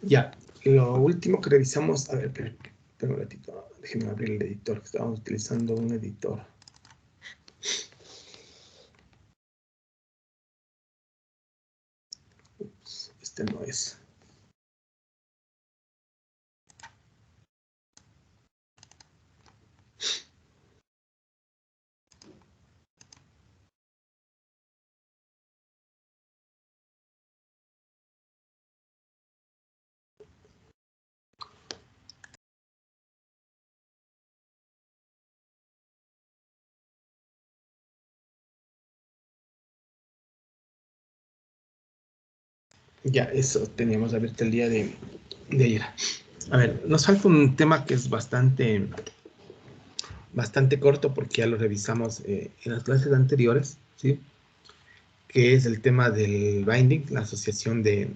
Ya, lo último que revisamos, a ver, espera un ratito, déjenme abrir el editor, que estábamos utilizando un editor. Ups, este no es. Ya, eso teníamos abierto el día de ayer. A ver, nos falta un tema que es bastante corto porque ya lo revisamos en las clases anteriores, ¿sí? Que es el tema del binding, la asociación de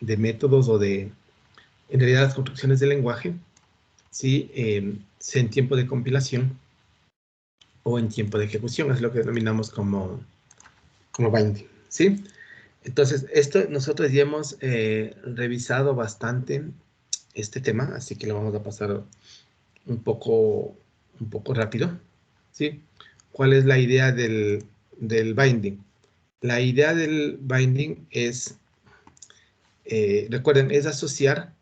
métodos o de, en realidad, las construcciones del lenguaje, ¿sí? Sea en tiempo de compilación o en tiempo de ejecución, es lo que denominamos como binding, ¿sí? Entonces, esto nosotros ya hemos revisado bastante este tema, así que lo vamos a pasar un poco rápido, ¿sí? ¿Cuál es la idea del binding? La idea del binding es, recuerden, es asociar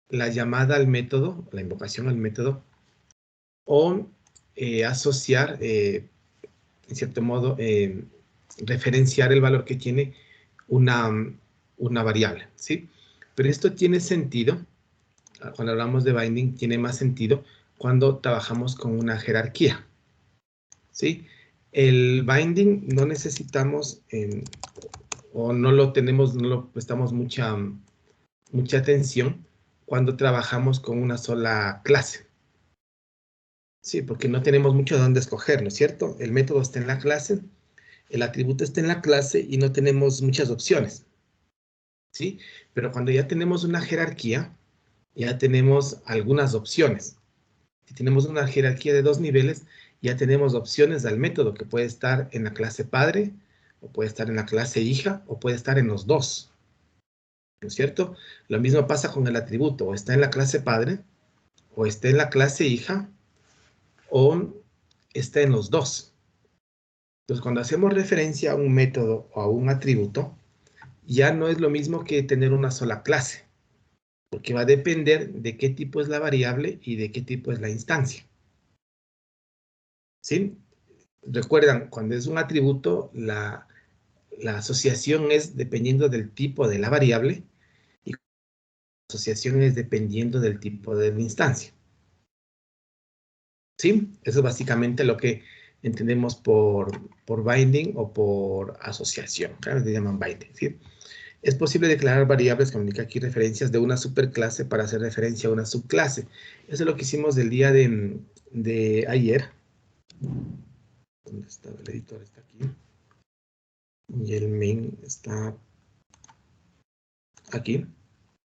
la llamada al método, la invocación al método, o asociar, en cierto modo, referenciar el valor que tiene una variable, ¿sí? Pero esto tiene sentido, cuando hablamos de binding, tiene más sentido cuando trabajamos con una jerarquía, ¿sí? El binding no necesitamos, o no lo tenemos, no lo prestamos mucha atención cuando trabajamos con una sola clase. Sí, porque no tenemos mucho de dónde escoger, ¿no es cierto? El método está en la clase, el atributo está en la clase y no tenemos muchas opciones, ¿sí? Pero cuando ya tenemos una jerarquía, ya tenemos algunas opciones. Si tenemos una jerarquía de 2 niveles, ya tenemos opciones al método que puede estar en la clase padre, o puede estar en la clase hija, o puede estar en los dos, ¿no es cierto? Lo mismo pasa con el atributo, o está en la clase padre, o está en la clase hija, o está en los dos. Entonces, cuando hacemos referencia a un método o a un atributo, ya no es lo mismo que tener una sola clase, porque va a depender de qué tipo es la variable y de qué tipo es la instancia. ¿Sí? Recuerdan, cuando es un atributo, la asociación es dependiendo del tipo de la variable y la asociación es dependiendo del tipo de la instancia. ¿Sí? Eso es básicamente lo que entendemos por binding o por asociación. Claro, se llaman binding, ¿sí? Es posible declarar variables, como indica aquí, referencias de una superclase para hacer referencia a una subclase. Eso es lo que hicimos del día de ayer. ¿Dónde está el editor? Está aquí. Y el main está aquí.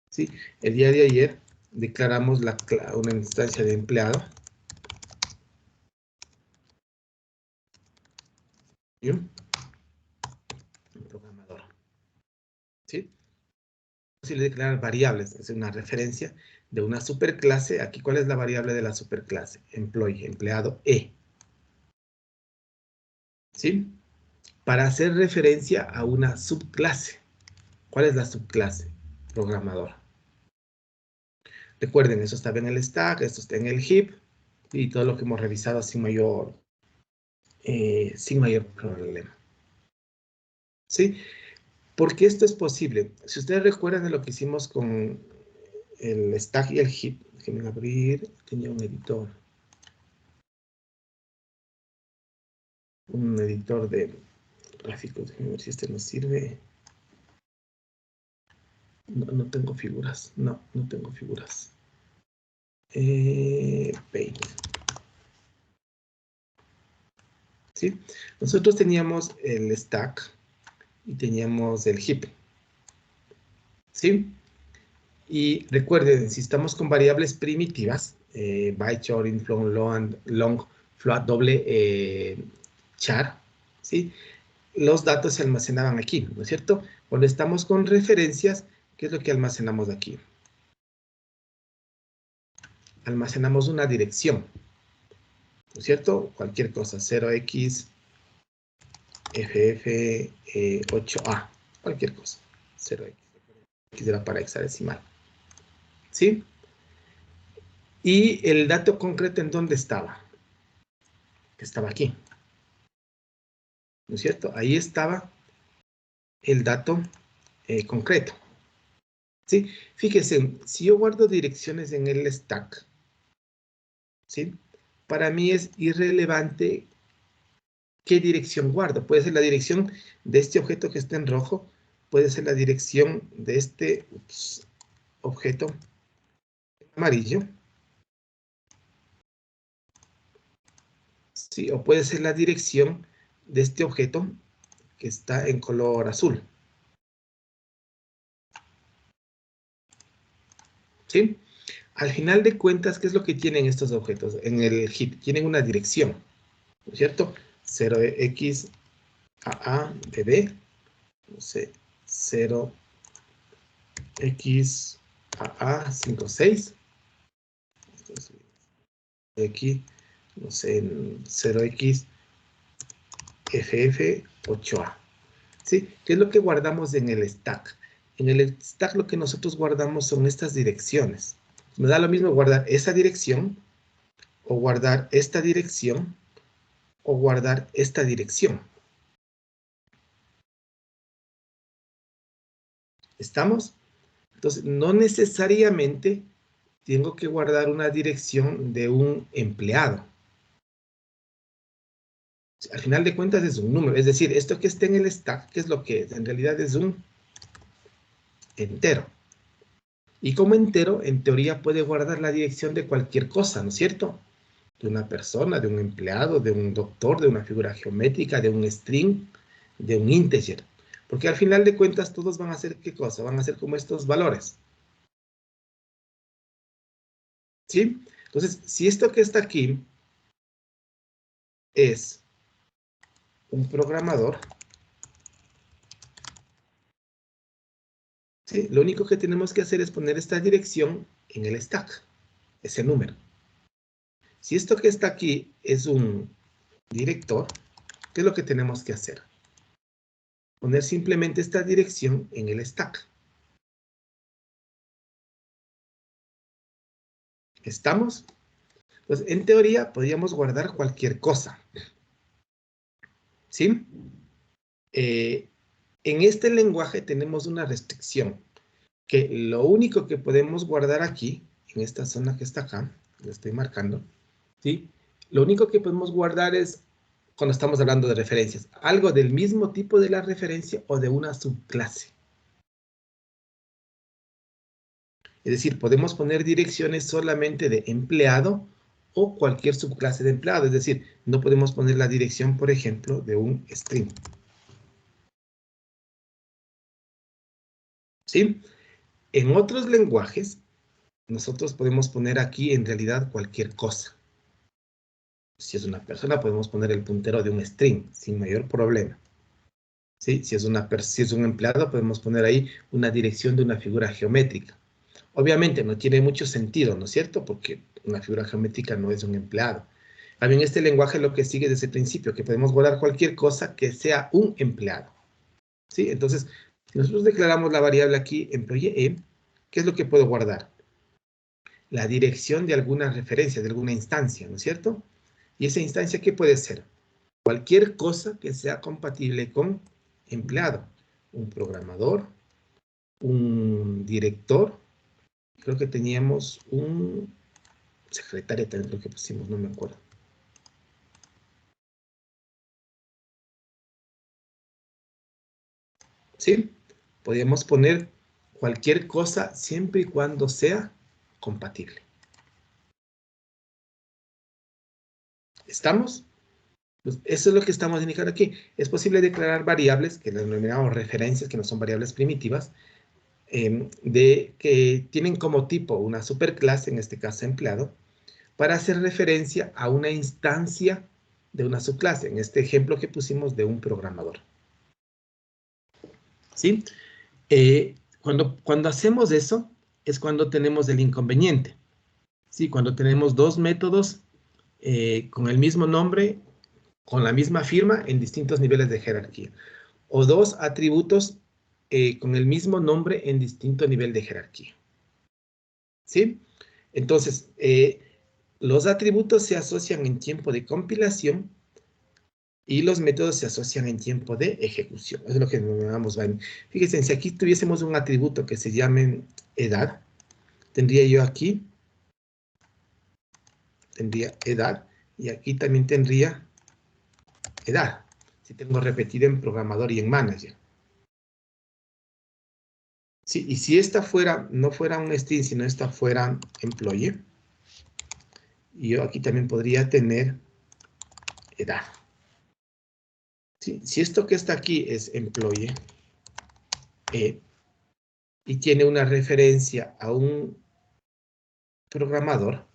¿Sí? El día de ayer declaramos una instancia de empleado. ¿Sí? Un programador. ¿Sí? Es posible declarar variables. Es una referencia de una superclase. Aquí, ¿cuál es la variable de la superclase? Employee, empleado E. ¿Sí? Para hacer referencia a una subclase. ¿Cuál es la subclase? Programador. Recuerden, eso estaba en el stack, esto está en el heap, y todo lo que hemos revisado sin mayor problema. ¿Sí? ¿Por qué esto es posible? Si ustedes recuerdan de lo que hicimos con el stack y el heap, déjenme abrir, tenía un editor de gráficos, déjenme ver si este nos sirve. No tengo figuras, no tengo figuras. Paint. ¿Sí? Nosotros teníamos el stack y teníamos el heap, ¿sí? Y recuerden, si estamos con variables primitivas, byte, short, float, long, float, doble, char, ¿sí? Los datos se almacenaban aquí, ¿no es cierto? Cuando estamos con referencias, ¿Qué es lo que almacenamos aquí? Almacenamos una dirección, ¿no es cierto? Cualquier cosa, 0x, ff, 8a, cualquier cosa, 0x, x era para hexadecimal, ¿sí? Y el dato concreto, ¿en dónde estaba? Que estaba aquí, ¿no es cierto? Ahí estaba el dato concreto, ¿sí? Fíjese, si yo guardo direcciones en el stack, ¿sí? Para mí es irrelevante qué dirección guardo. Puede ser la dirección de este objeto que está en rojo, puede ser la dirección de este objeto amarillo, ¿sí? O puede ser la dirección de este objeto que está en color azul, ¿sí? Al final de cuentas, ¿qué es lo que tienen estos objetos? En el heap tienen una dirección, ¿no es cierto? 0x AA bb, no sé, 0x AA 56, aquí, no sé, 0x ff8a, ¿sí? ¿Qué es lo que guardamos en el stack? En el stack lo que nosotros guardamos son estas direcciones. Me da lo mismo guardar esa dirección, o guardar esta dirección, o guardar esta dirección. ¿Estamos? Entonces, no necesariamente tengo que guardar una dirección de un empleado. Al final de cuentas es un número, es decir, esto que está en el stack, ¿qué es lo que es? En realidad es un entero. Y como entero, en teoría puede guardar la dirección de cualquier cosa, ¿no es cierto? De una persona, de un empleado, de un doctor, de una figura geométrica, de un string, de un integer. Porque al final de cuentas todos van a ser, ¿qué cosa? Van a ser como estos valores. ¿Sí? Entonces, si esto que está aquí es un programador, ¿sí? Lo único que tenemos que hacer es poner esta dirección en el stack, ese número. Si esto que está aquí es un director, ¿qué es lo que tenemos que hacer? Poner simplemente esta dirección en el stack. ¿Estamos? Pues en teoría podríamos guardar cualquier cosa. ¿Sí? En este lenguaje tenemos una restricción, que lo único que podemos guardar aquí, en esta zona que está acá, lo estoy marcando, ¿sí? Lo único que podemos guardar es, cuando estamos hablando de referencias, algo del mismo tipo de la referencia o de una subclase. Es decir, podemos poner direcciones solamente de empleado o cualquier subclase de empleado. Es decir, no podemos poner la dirección, por ejemplo, de un string. ¿Sí? En otros lenguajes, nosotros podemos poner aquí en realidad cualquier cosa. Si es una persona, podemos poner el puntero de un string sin mayor problema. ¿Sí? Si es un empleado, podemos poner ahí una dirección de una figura geométrica. Obviamente no tiene mucho sentido, ¿no es cierto? Porque una figura geométrica no es un empleado. También este lenguaje lo que sigue desde el principio, que podemos guardar cualquier cosa que sea un empleado. ¿Sí? Entonces, si nosotros declaramos la variable aquí, employee, ¿qué es lo que puedo guardar? La dirección de alguna referencia, de alguna instancia, ¿no es cierto? Y esa instancia, ¿qué puede ser? Cualquier cosa que sea compatible con empleado. Un programador, un director, creo que teníamos un secretario también creo que pusimos, no me acuerdo. ¿Sí? Podríamos poner cualquier cosa siempre y cuando sea compatible. ¿Estamos? Pues eso es lo que estamos indicando aquí. Es posible declarar variables, que las denominamos referencias, que no son variables primitivas, de que tienen como tipo una superclase, en este caso empleado, para hacer referencia a una instancia de una subclase, en este ejemplo que pusimos de un programador. ¿Sí? Cuando hacemos eso, es cuando tenemos el inconveniente. ¿Sí? Cuando tenemos dos métodos con el mismo nombre, con la misma firma, en distintos niveles de jerarquía. O dos atributos con el mismo nombre en distinto nivel de jerarquía. ¿Sí? Entonces, los atributos se asocian en tiempo de compilación y los métodos se asocian en tiempo de ejecución. Eso es lo que llamamos binding. Fíjense, si aquí tuviésemos un atributo que se llame edad, tendría yo aquí, tendría edad, y aquí también tendría edad, si tengo repetido en programador y en manager. Sí, y si esta fuera, no fuera un string, sino esta fuera employee, y yo aquí también podría tener edad. Sí, si esto que está aquí es employee, y tiene una referencia a un programador,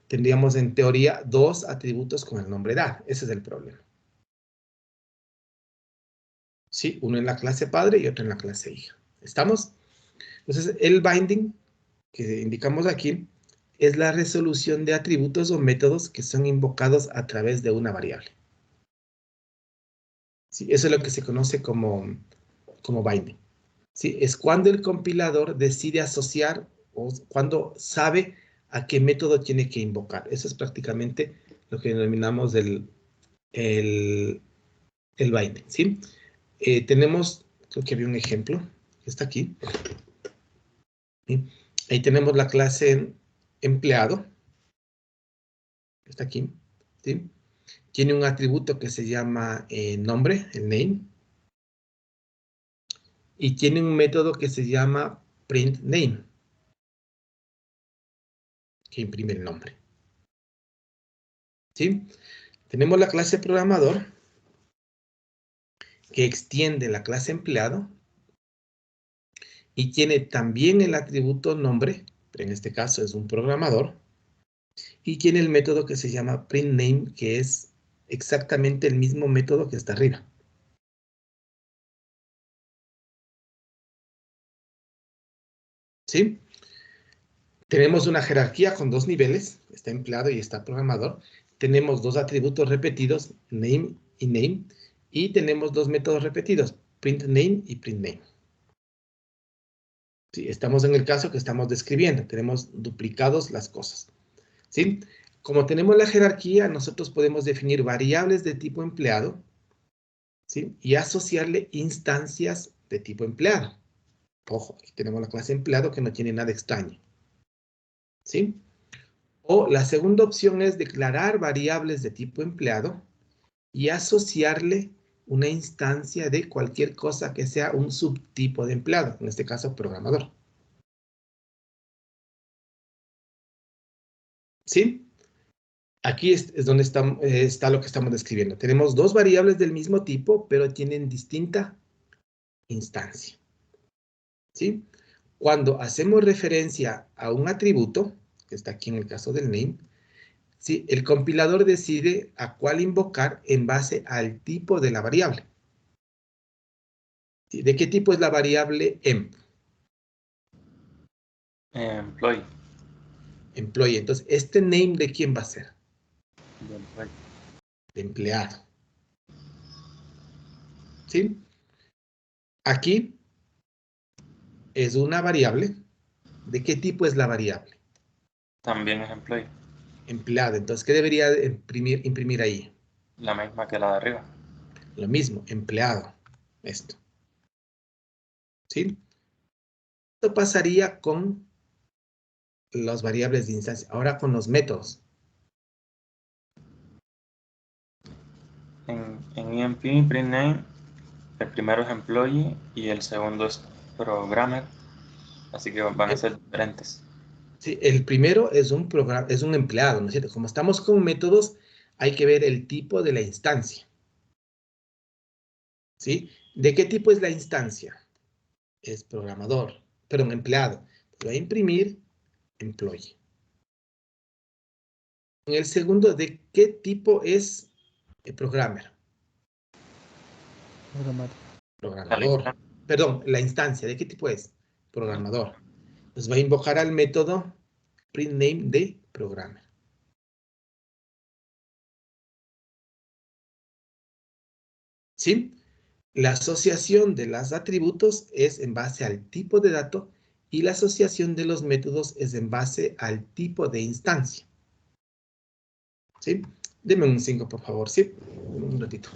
tendríamos en teoría dos atributos con el nombre edad. Ese es el problema. Sí, uno en la clase padre y otro en la clase hija. ¿Estamos? Entonces, el binding que indicamos aquí es la resolución de atributos o métodos que son invocados a través de una variable. Sí, eso es lo que se conoce como binding. Sí, es cuando el compilador decide asociar o cuando sabe a qué método tiene que invocar. Eso es prácticamente lo que denominamos el binding, ¿sí? Tenemos, creo que había un ejemplo, que está aquí. ¿Sí? Ahí tenemos la clase empleado, que está aquí, ¿sí? Tiene un atributo que se llama nombre, el name, y tiene un método que se llama print name, que imprime el nombre. ¿Sí? Tenemos la clase programador, que extiende la clase empleado, y tiene también el atributo nombre, pero en este caso es un programador, y tiene el método que se llama printName, que es exactamente el mismo método que está arriba. ¿Sí? Tenemos una jerarquía con dos niveles, está empleado y está programador. Tenemos dos atributos repetidos, name y name, y tenemos dos métodos repetidos, printName y printName. Sí, estamos en el caso que estamos describiendo, tenemos duplicados las cosas. ¿Sí? Como tenemos la jerarquía, nosotros podemos definir variables de tipo empleado, ¿sí? Y asociarle instancias de tipo empleado. Ojo, aquí tenemos la clase empleado que no tiene nada extraño. ¿Sí? O la segunda opción es declarar variables de tipo empleado y asociarle una instancia de cualquier cosa que sea un subtipo de empleado, en este caso programador. ¿Sí? Aquí es donde está lo que estamos describiendo. Tenemos dos variables del mismo tipo, pero tienen distinta instancia. ¿Sí? Cuando hacemos referencia a un atributo, que está aquí en el caso del name, ¿sí? El compilador decide a cuál invocar en base al tipo de la variable. ¿Sí? ¿De qué tipo es la variable emp? Employee. Employee. Entonces, ¿este name de quién va a ser? De employee. De empleado. ¿Sí? Aquí es una variable. ¿De qué tipo es la variable? También es employee. Empleado. Entonces, ¿qué debería imprimir ahí? La misma que la de arriba. Lo mismo, empleado. Esto. ¿Sí? Esto pasaría con las variables de instancia. Ahora con los métodos. En EMP, print name, el primero es employee y el segundo es programmer. Así que van a ser diferentes. Sí, el primero es un programa, es un empleado, ¿no es cierto? Como estamos con métodos, hay que ver el tipo de la instancia. ¿Sí? ¿De qué tipo es la instancia? Es programador, perdón, empleado. Voy a imprimir employee. En el segundo, ¿de qué tipo es el programmer? Programador. Perdón, la instancia, ¿de qué tipo es? Programador. Entonces va a invocar al método printName de programmer. ¿Sí? La asociación de los atributos es en base al tipo de dato y la asociación de los métodos es en base al tipo de instancia. ¿Sí? Deme un 5, por favor, ¿sí? Un ratito.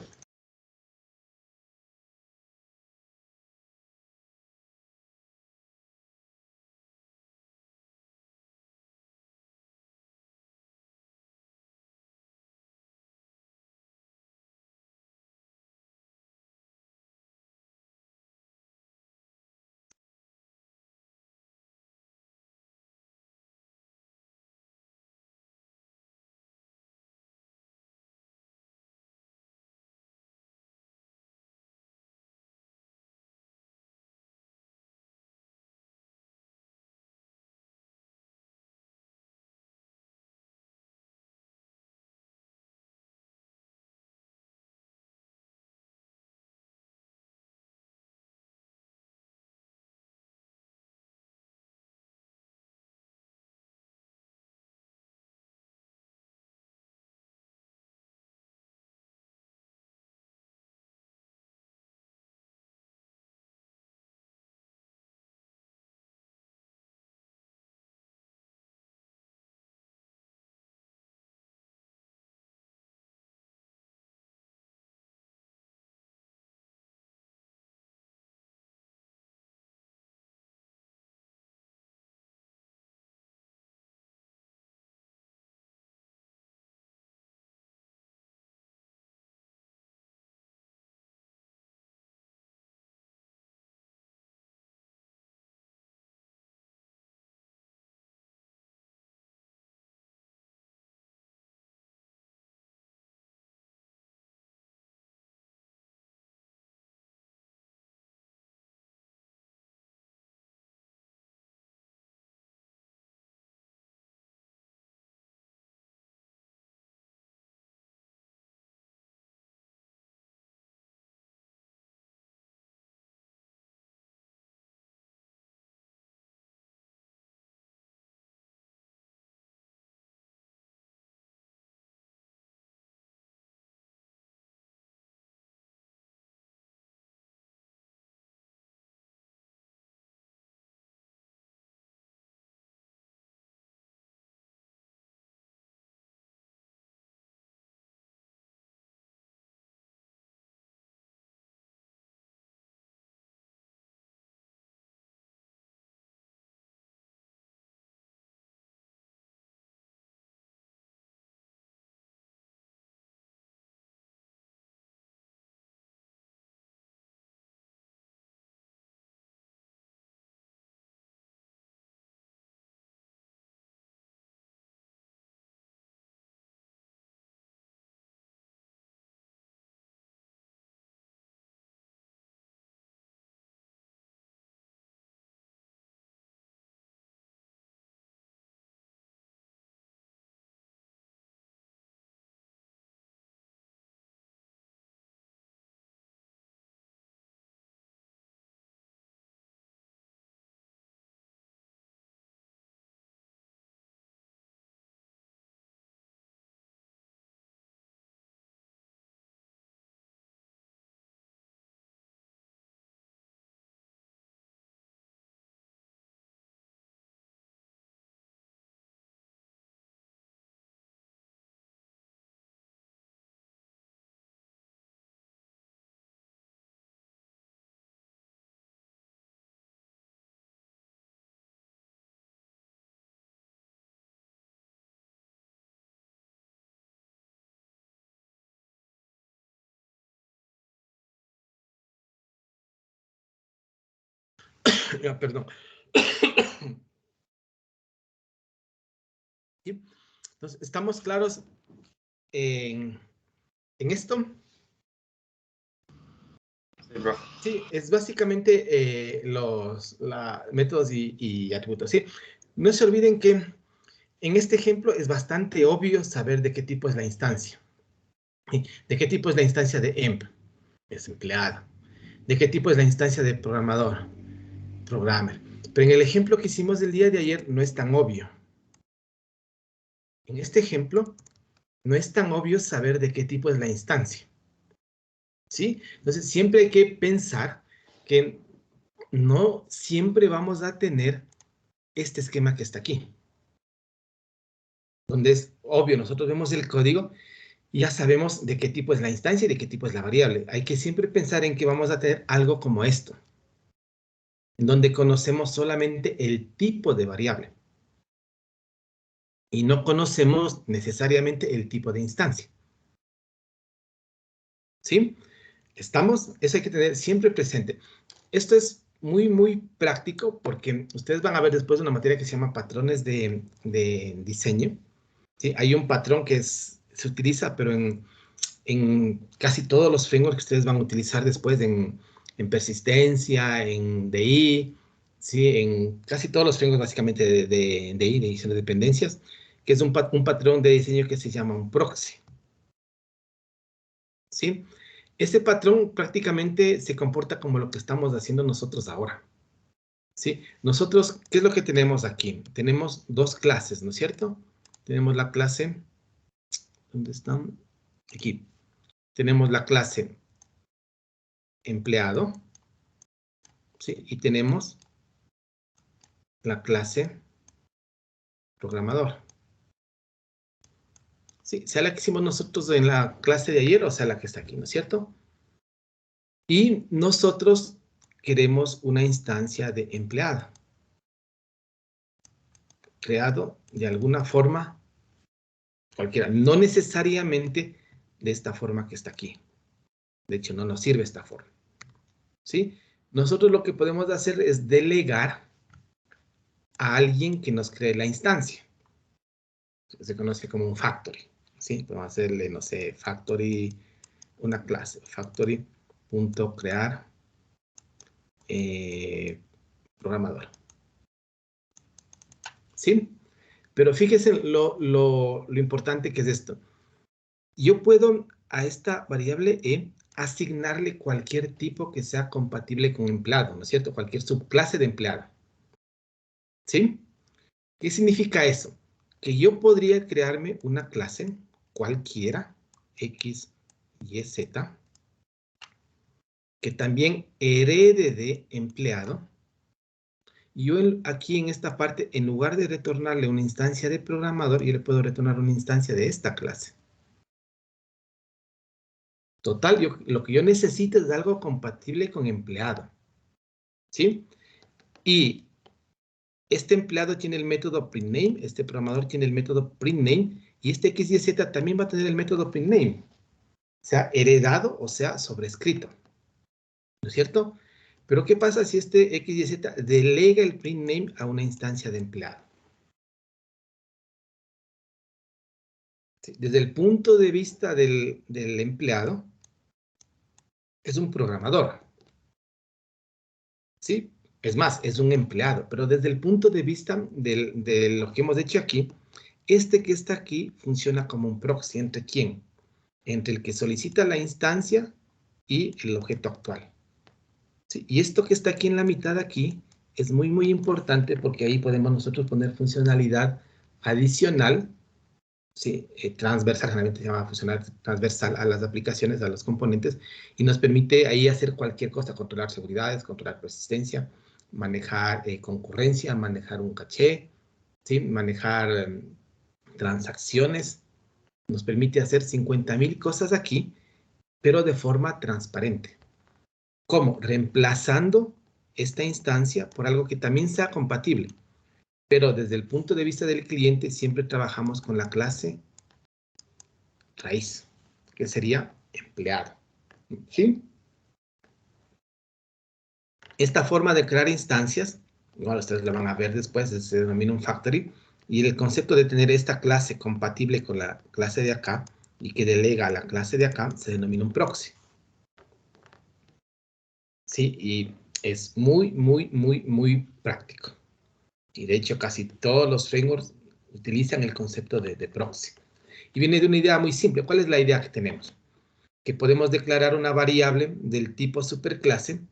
Ya, perdón. ¿Sí? Entonces, ¿estamos claros en esto? Sí, bro. Sí, es básicamente los métodos y atributos. ¿Sí? No se olviden que en este ejemplo es bastante obvio saber de qué tipo es la instancia. ¿Sí? ¿De qué tipo es la instancia de emp? Es empleada. ¿De qué tipo es la instancia de programador? Programmer. Pero en el ejemplo que hicimos del día de ayer no es tan obvio. En este ejemplo no es tan obvio saber de qué tipo es la instancia. ¿Sí? Entonces siempre hay que pensar que no siempre vamos a tener este esquema que está aquí. Donde es obvio, nosotros vemos el código y ya sabemos de qué tipo es la instancia y de qué tipo es la variable. Hay que siempre pensar en que vamos a tener algo como esto, en donde conocemos solamente el tipo de variable y no conocemos necesariamente el tipo de instancia. ¿Sí? ¿Estamos? Eso hay que tener siempre presente. Esto es muy, muy práctico porque ustedes van a ver después una materia que se llama patrones de diseño. ¿Sí? Hay un patrón que se utiliza, pero en casi todos los frameworks que ustedes van a utilizar después en persistencia, en DI, ¿sí? En casi todos los frameworks básicamente de DI, de edición de dependencias, que es un patrón de diseño que se llama un proxy. ¿Sí? Este patrón prácticamente se comporta como lo que estamos haciendo nosotros ahora. ¿Sí? Nosotros, ¿qué es lo que tenemos aquí? Tenemos dos clases, ¿no es cierto? Tenemos la clase, ¿dónde están? Aquí. Tenemos la clase empleado, ¿sí? Y tenemos la clase programador. ¿Sí? Sea la que hicimos nosotros en la clase de ayer o sea la que está aquí, ¿no es cierto? Y nosotros queremos una instancia de empleado, creado de alguna forma cualquiera, no necesariamente de esta forma que está aquí. De hecho, no nos sirve esta forma. ¿Sí? Nosotros lo que podemos hacer es delegar a alguien que nos cree la instancia. Se conoce como un factory. ¿Sí? Podemos hacerle, no sé, factory, una clase, factory.crear programador. ¿Sí? Pero fíjese lo importante que es esto. Yo puedo a esta variable E asignarle cualquier tipo que sea compatible con empleado, ¿no es cierto? Cualquier subclase de empleado. ¿Sí? ¿Qué significa eso? Que yo podría crearme una clase cualquiera, X, Y, Z, que también herede de empleado. Y yo aquí en esta parte, en lugar de retornarle una instancia de programador, yo le puedo retornar una instancia de esta clase. Total, lo que yo necesito es algo compatible con empleado. ¿Sí? Y este empleado tiene el método printName, este programador tiene el método printName, y este XYZ también va a tener el método printName. Sea heredado o sea sobrescrito. ¿No es cierto? Pero ¿qué pasa si este XYZ delega el printName a una instancia de empleado? ¿Sí? Desde el punto de vista del empleado, es un programador. ¿Sí? Es más, es un empleado. Pero desde el punto de vista de lo que hemos hecho aquí, este que está aquí funciona como un proxy. ¿Entre quién? Entre el que solicita la instancia y el objeto actual. ¿Sí? Y esto que está aquí en la mitad aquí es muy, muy importante porque ahí podemos nosotros poner funcionalidad adicional, ¿sí? Transversal, generalmente se llama funcionalidad transversal a las aplicaciones, a los componentes, y nos permite ahí hacer cualquier cosa, controlar seguridades, controlar persistencia, manejar concurrencia, manejar un caché, ¿sí? Manejar transacciones. Nos permite hacer 50,000 cosas aquí, pero de forma transparente. ¿Cómo? Reemplazando esta instancia por algo que también sea compatible. Pero desde el punto de vista del cliente siempre trabajamos con la clase raíz, que sería empleado. ¿Sí? Esta forma de crear instancias, igual ustedes la van a ver después, se denomina un factory, y el concepto de tener esta clase compatible con la clase de acá y que delega a la clase de acá se denomina un proxy. ¿Sí? Y es muy, muy, muy, muy práctico. Y de hecho casi todos los frameworks utilizan el concepto de proxy. Y viene de una idea muy simple. ¿Cuál es la idea que tenemos? que podemos declarar una variable del tipo superclase,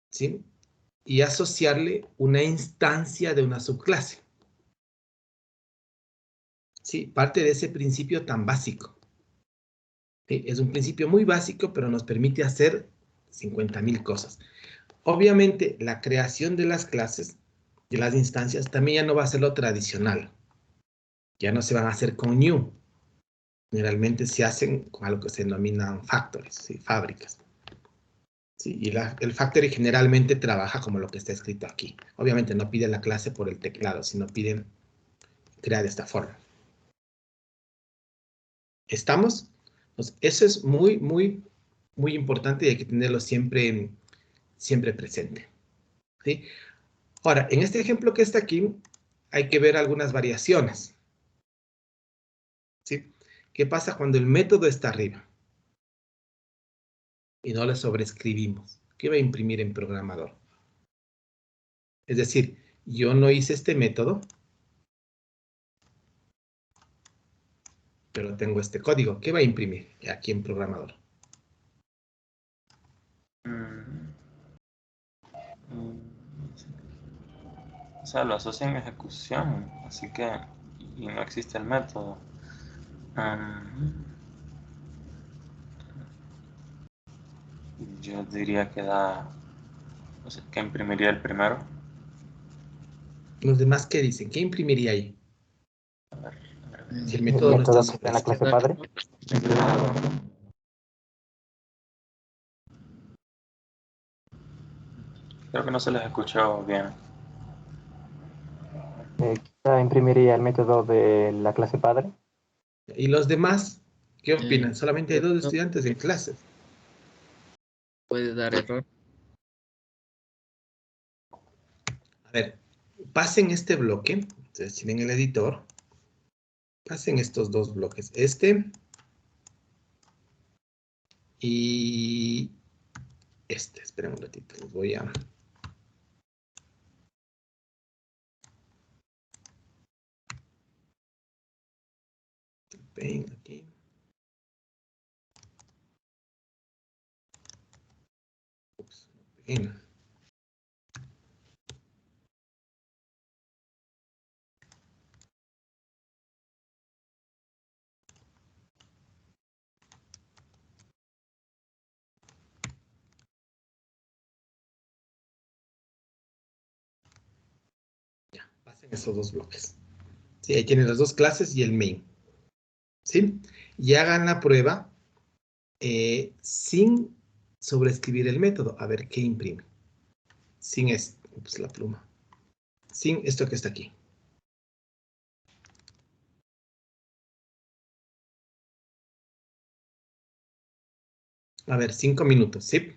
¿sí? Y asociarle una instancia de una subclase. ¿Sí? Parte de ese principio tan básico. ¿Sí? Es un principio muy básico, pero nos permite hacer 50.000 cosas. Obviamente, la creación de las clases, de las instancias, también ya no va a ser lo tradicional. Ya no se van a hacer con new. Generalmente se hacen con algo que se denominan factories, ¿sí? Fábricas. ¿Sí? Y el factory generalmente trabaja como lo que está escrito aquí. Obviamente no pide la clase por el teclado, sino piden crear de esta forma. ¿Estamos? Entonces, eso es muy, muy, muy importante y hay que tenerlo siempre, siempre presente. ¿Sí? Ahora, en este ejemplo que está aquí, hay que ver algunas variaciones. ¿Sí? ¿Qué pasa cuando el método está arriba? Y no le sobreescribimos. ¿Qué va a imprimir en programador? Es decir, yo no hice este método, pero tengo este código. ¿Qué va a imprimir aquí en programador? O sea, lo asocia en ejecución, así que, y no existe el método. Yo diría que da, o sea, que imprimiría el primero. Los demás, ¿qué dicen? ¿Qué imprimiría ahí? A ver, Si el El método no está método que está en la clase padre. creo que no se les escuchó bien. Quizá imprimiría el método de la clase padre. ¿Y los demás qué opinan? Eh, Solamente hay 2 estudiantes en clase. puede dar error. A ver, pasen este bloque. Ustedes tienen el editor. Pasen estos 2 bloques. Este y este. Esperen un ratito. Los voy a... Ven aquí. Ups, ven. Ya, pasen estos 2 bloques. Sí, ahí tienen las 2 clases y el main. ¿Sí? Y hagan la prueba sin sobreescribir el método. A ver qué imprime. Sin esto, pues la pluma. Sin esto que está aquí. A ver, 5 minutos, ¿sí?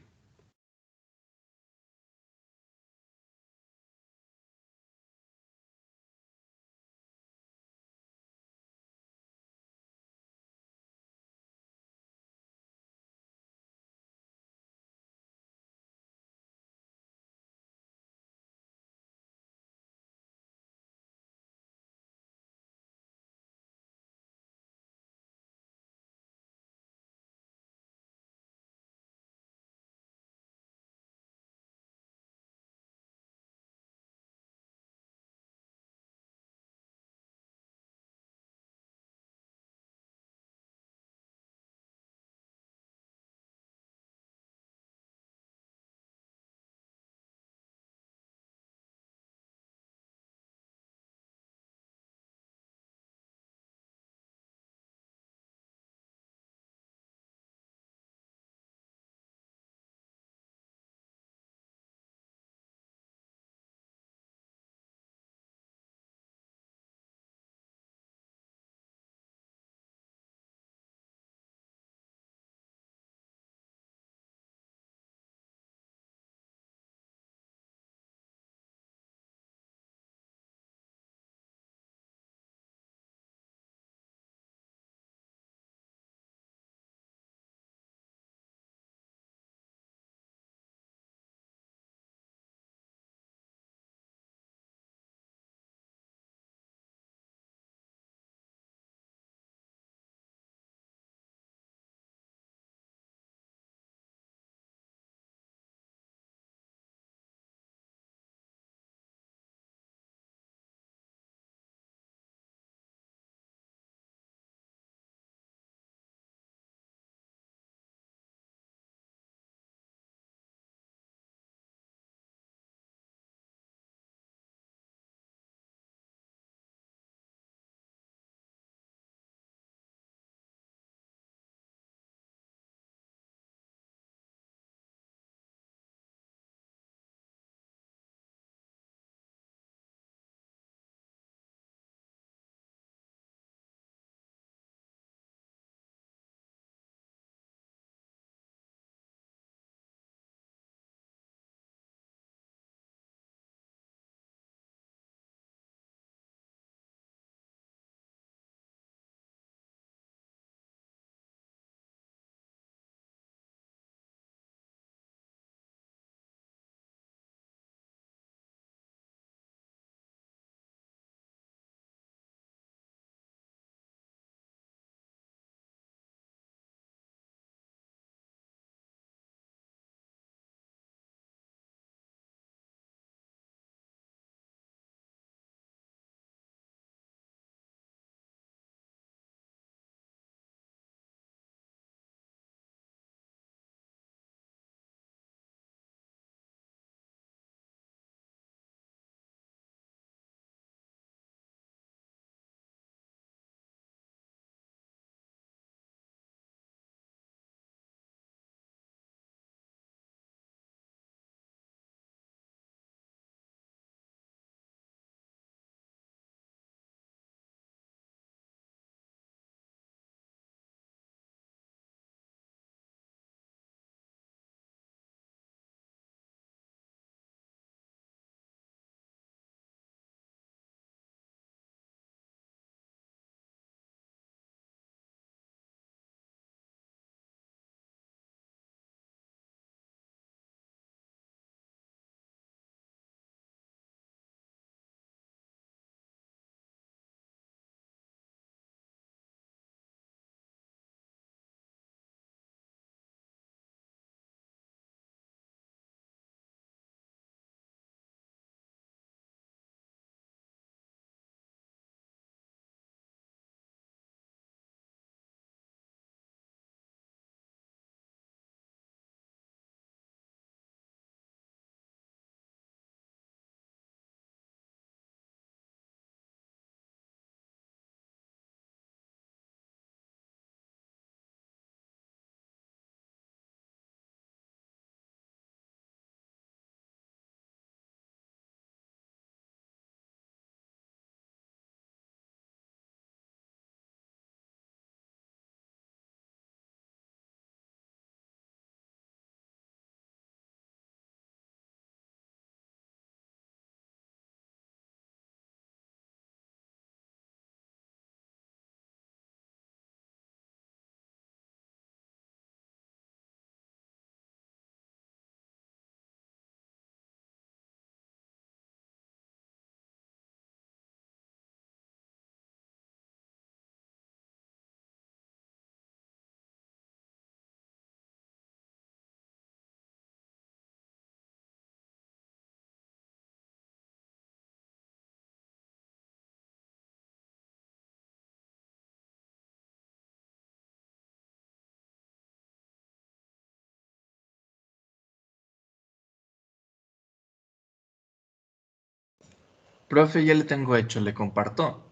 Profe, ya le tengo hecho, le comparto.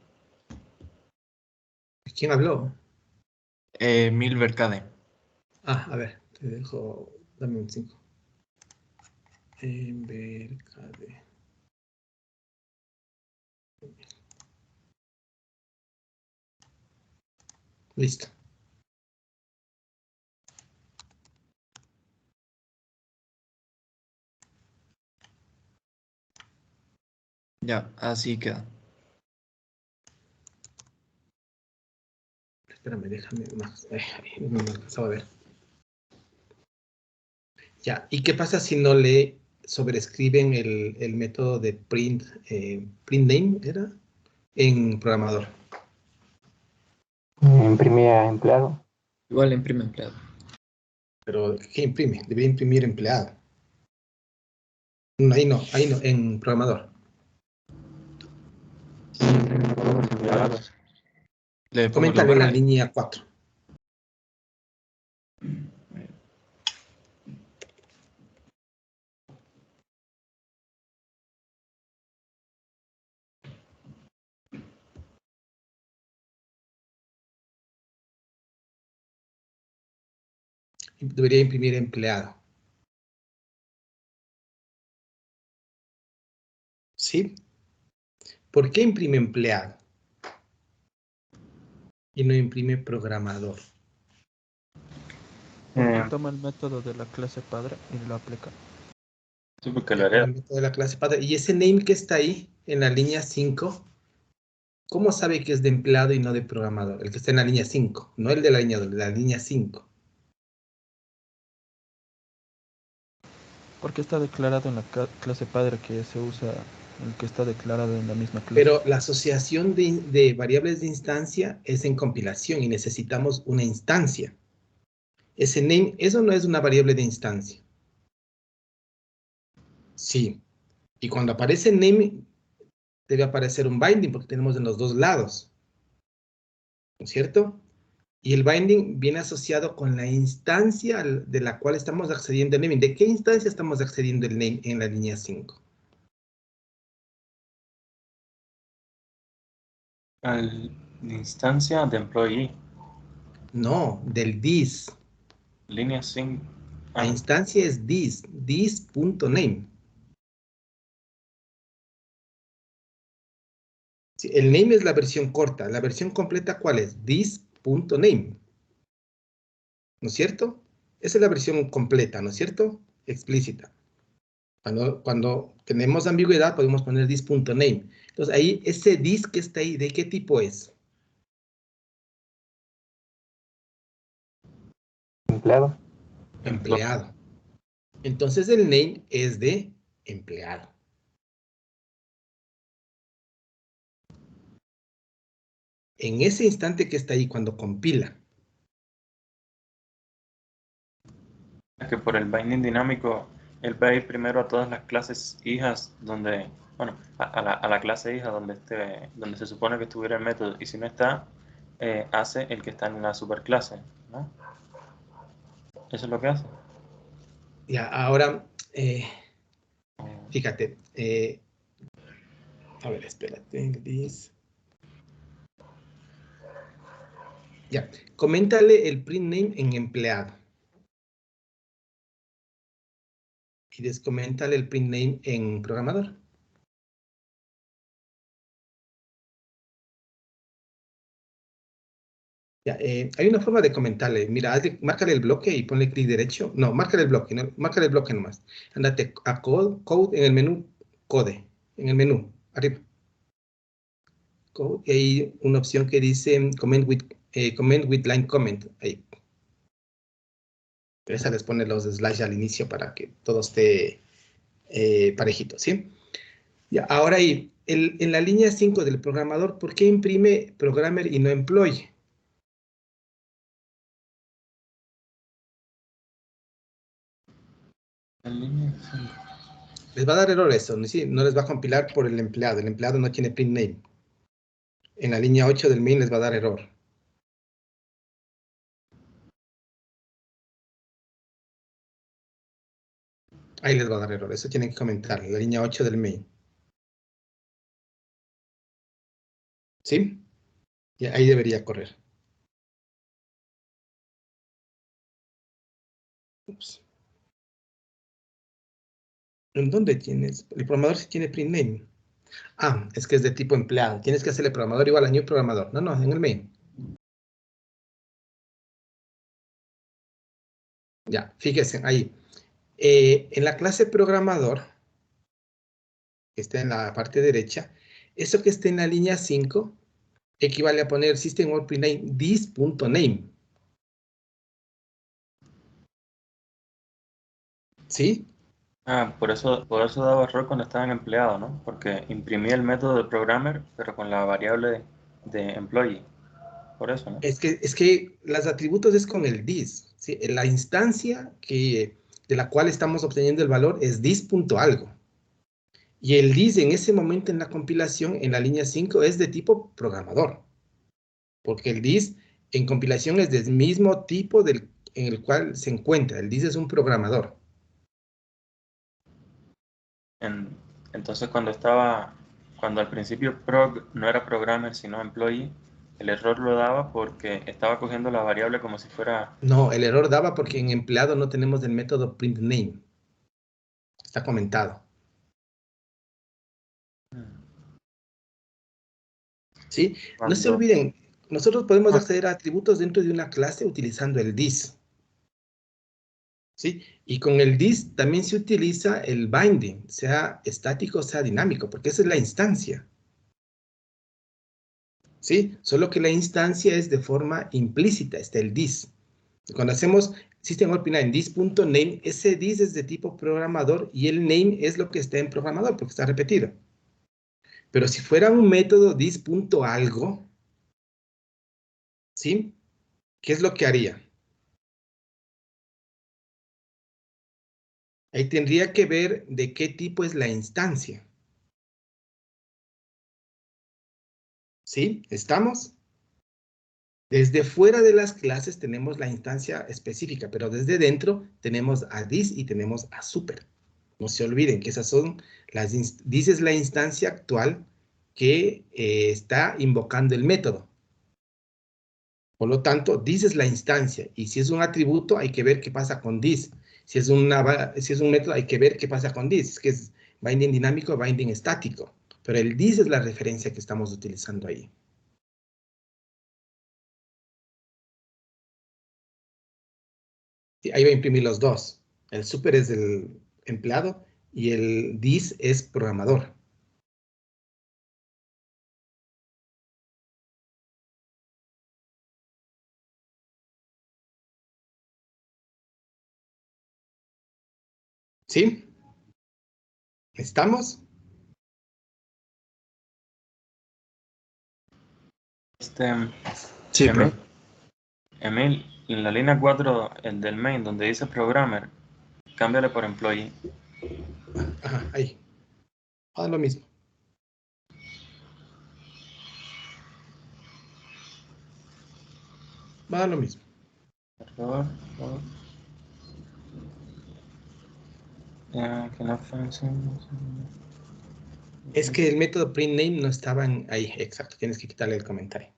¿Quién habló? Milver Cade. Ah, a ver, te dejo, dame un 5. Mercade. Listo. Ya, así queda. Espérame, déjame más. No me alcanzaba a ver. Ya, ¿y qué pasa si no le sobrescriben el método de print name, ¿era? En programador. Imprimía empleado. Igual imprime empleado. Pero, ¿qué imprime? Debería imprimir empleado. Ahí no, en programador. Todos empleados. Le pongo Coméntale en la global. línea 4. Debería imprimir empleado. ¿Sí? ¿Por qué imprime empleado? Y no imprime programador. Porque toma el método de la clase padre y lo aplica. Sí, porque lo Ya, con hereda. el método de la clase padre. Y ese name que está ahí, en la línea 5, ¿cómo sabe que es de empleado y no de programador? El que está en la línea 5, no el de la línea 2, de la línea 5. Porque está declarado en la clase padre que se usa, el que está declarado en la misma clase. Pero la asociación de variables de instancia es en compilación y necesitamos una instancia. Ese name, eso no es una variable de instancia. Sí. Y cuando aparece name, debe aparecer un binding porque tenemos en los dos lados. ¿No es cierto? Y el binding viene asociado con la instancia de la cual estamos accediendo al naming. ¿De qué instancia estamos accediendo el name en la línea 5? Al instancia de employee. No, del this. Línea 5. La instancia es this.name. Sí, el name es la versión corta. La versión completa, ¿cuál es? This.name. ¿No es cierto? Esa es la versión completa, ¿no es cierto? Explícita. Cuando tenemos ambigüedad, podemos poner this.name. Entonces, ahí, ese this que está ahí, ¿de qué tipo es? Empleado. Empleado. Entonces, el name es de empleado. En ese instante que está ahí, cuando compila, Es que por el binding dinámico, él va a ir primero a todas las clases hijas donde, bueno, a la clase hija donde se supone que estuviera el método. Y si no está, hace el que está en la superclase, ¿no? Eso es lo que hace. ya, ahora, fíjate, a ver, espérate, this. Ya, coméntale el print name en empleado. Y descoméntale el print name en programador. Ya, hay una forma de comentarle. Mira, márcale el bloque y ponle clic derecho. No, márcale el bloque, no, márcale el bloque nomás. Ándate a code en el menú, code, en el menú, arriba. Code, y hay una opción que dice comment with line comment. Ahí. Esa les pone los slash al inicio para que todo esté parejito, ¿sí? Ya, ahora ahí, en la línea 5 del programador, ¿por qué imprime programmer y no employee? En línea 5. Les va a dar error eso, ¿no? Sí, no les va a compilar por el empleado. El empleado no tiene print name. En la línea 8 del main les va a dar error. Ahí les va a dar error. Eso tienen que comentar. La línea 8 del main. ¿Sí? Y ahí debería correr. Ups. ¿En dónde tienes? El programador sí tiene print name. Ah, es que es de tipo empleado. Tienes que hacerle programador igual a new programador. No, en el main. Ya, fíjense ahí. En la clase programador, que está en la parte derecha, eso que está en la línea 5 equivale a poner system.printName this.name. ¿Sí? Ah, por eso daba error cuando estaba en empleado, ¿no? Porque imprimí el método de programmer, pero con la variable de employee. Por eso, ¿no? Es que los atributos es con el this, ¿sí? La instancia de la cual estamos obteniendo el valor es this.algo. Y el this en ese momento en la compilación, en la línea 5, es de tipo programador. Porque el this en compilación es del mismo tipo en el cual se encuentra. El this es un programador. Entonces cuando al principio prog no era programmer sino employee, el error lo daba porque estaba cogiendo la variable como si fuera... No, el error daba porque en empleado no tenemos el método printName. Está comentado. ¿Sí? No se olviden, nosotros podemos acceder a atributos dentro de una clase utilizando el this. ¿Sí? Y con el this también se utiliza el binding, sea estático, sea dinámico, porque esa es la instancia. ¿Sí? Solo que la instancia es de forma implícita, está el this. Cuando hacemos system.out.name this.name, ese this es de tipo programador y el name es lo que está en programador, porque está repetido. Pero si fuera un método this.algo, ¿sí? ¿Qué es lo que haría? Ahí tendría que ver de qué tipo es la instancia. ¿Sí? ¿Estamos? Desde fuera de las clases tenemos la instancia específica, pero desde dentro tenemos a this y tenemos a super. No se olviden que esas son this es la instancia actual que está invocando el método. Por lo tanto, this es la instancia. Y si es un atributo, hay que ver qué pasa con this. Si es un método, hay que ver qué pasa con this, que es binding dinámico, binding estático. Pero el this es la referencia que estamos utilizando ahí. Sí, ahí va a imprimir los dos. El super es el empleado y el this es programador. ¿Sí? ¿Estamos? Sí, Emil, profe. Emil, en la línea 4, el del main, donde dice programmer, cámbiale por employee. Ajá, ahí. Haz lo mismo. Va a dar lo mismo. Error. Que no funciona. Es que el método printName no estaba ahí. Exacto, tienes que quitarle el comentario.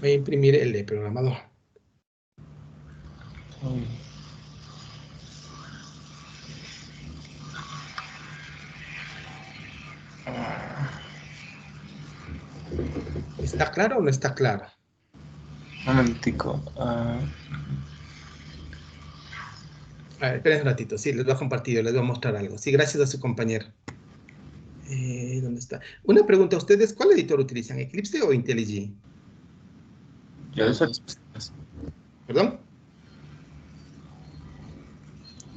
Voy a imprimir el de programador. ¿Está claro o no está claro? Un momentico. A ver, esperen un ratito. Sí, les voy a compartir, les voy a mostrar algo. Sí, gracias a su compañero. ¿Dónde está? Una pregunta a ustedes, ¿cuál editor utilizan? ¿Eclipse o IntelliJ? ¿Perdón?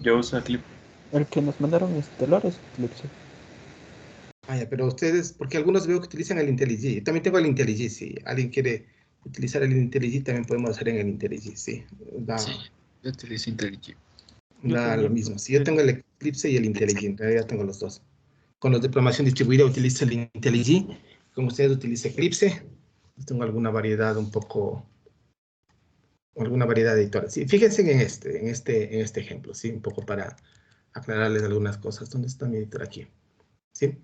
Yo uso Eclipse. El que nos mandaron Stellar es Eclipse. Ah, ya, pero ustedes, porque algunos veo que utilizan el IntelliJ. Yo también tengo el IntelliJ, si alguien quiere utilizar el IntelliJ, también podemos hacer en el IntelliJ, sí. Sí, yo utilizo IntelliJ. Da lo mismo. Si yo tengo el Eclipse y el IntelliJ, en realidad tengo los dos. Con los de programación distribuida utilizo el IntelliJ, como ustedes utiliza Eclipse. Tengo alguna variedad un poco, alguna variedad de editores. Sí, fíjense en este ejemplo, ¿sí? Un poco para aclararles algunas cosas. ¿Dónde está mi editor aquí? ¿Sí?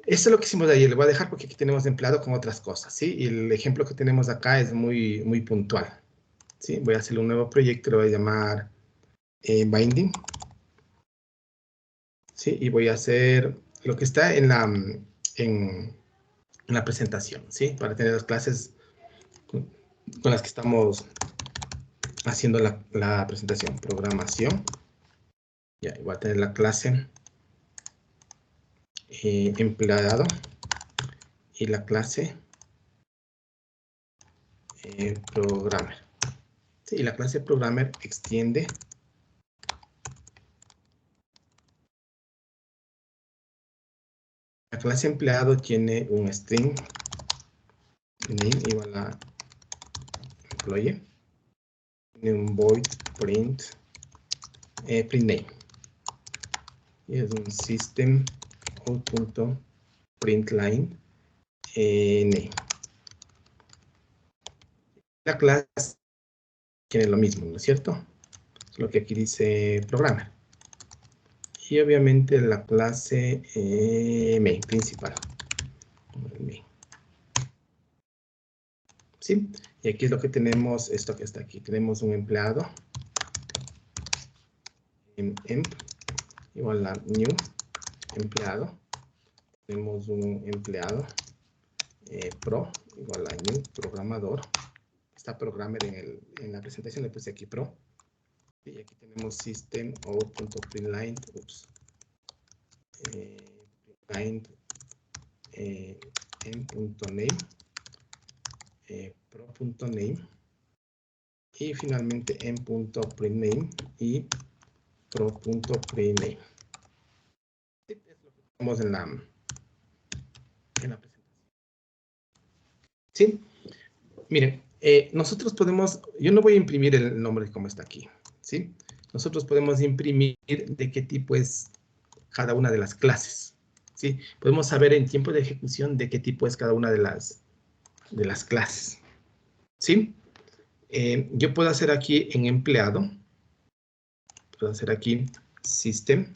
Esto es lo que hicimos de ayer. Le voy a dejar porque aquí tenemos empleado con otras cosas, ¿sí? Y el ejemplo que tenemos acá es muy, muy puntual, ¿sí? Voy a hacerle un nuevo proyecto, lo voy a llamar Binding, ¿sí? Y voy a hacer lo que está en la presentación, ¿sí? Para tener las clases con las que estamos haciendo la presentación. Programación. Ya, voy a tener la clase empleado y la clase programmer. Sí, y la clase programmer extiende la clase empleado, tiene un string name igual a employee, tiene un void print name, y es un system out.println name. La clase tiene lo mismo, ¿no es cierto? Es lo que aquí dice programmer. Y obviamente la clase main principal. Main. ¿Sí? Y aquí es lo que tenemos, esto que está aquí. Tenemos un empleado. Emp igual a new empleado. Tenemos un empleado pro igual a new programador. Está programmer en la presentación, le puse aquí pro. Y aquí tenemos system out.println, en.name, pro.name, y finalmente en.printName y pro.printName. Es lo que tenemos en la presentación. ¿Sí? Miren, nosotros podemos, yo no voy a imprimir el nombre como está aquí, ¿sí? Nosotros podemos imprimir de qué tipo es cada una de las clases, ¿sí? Podemos saber en tiempo de ejecución de qué tipo es cada una de las clases, ¿sí? Yo puedo hacer aquí en empleado, puedo hacer aquí system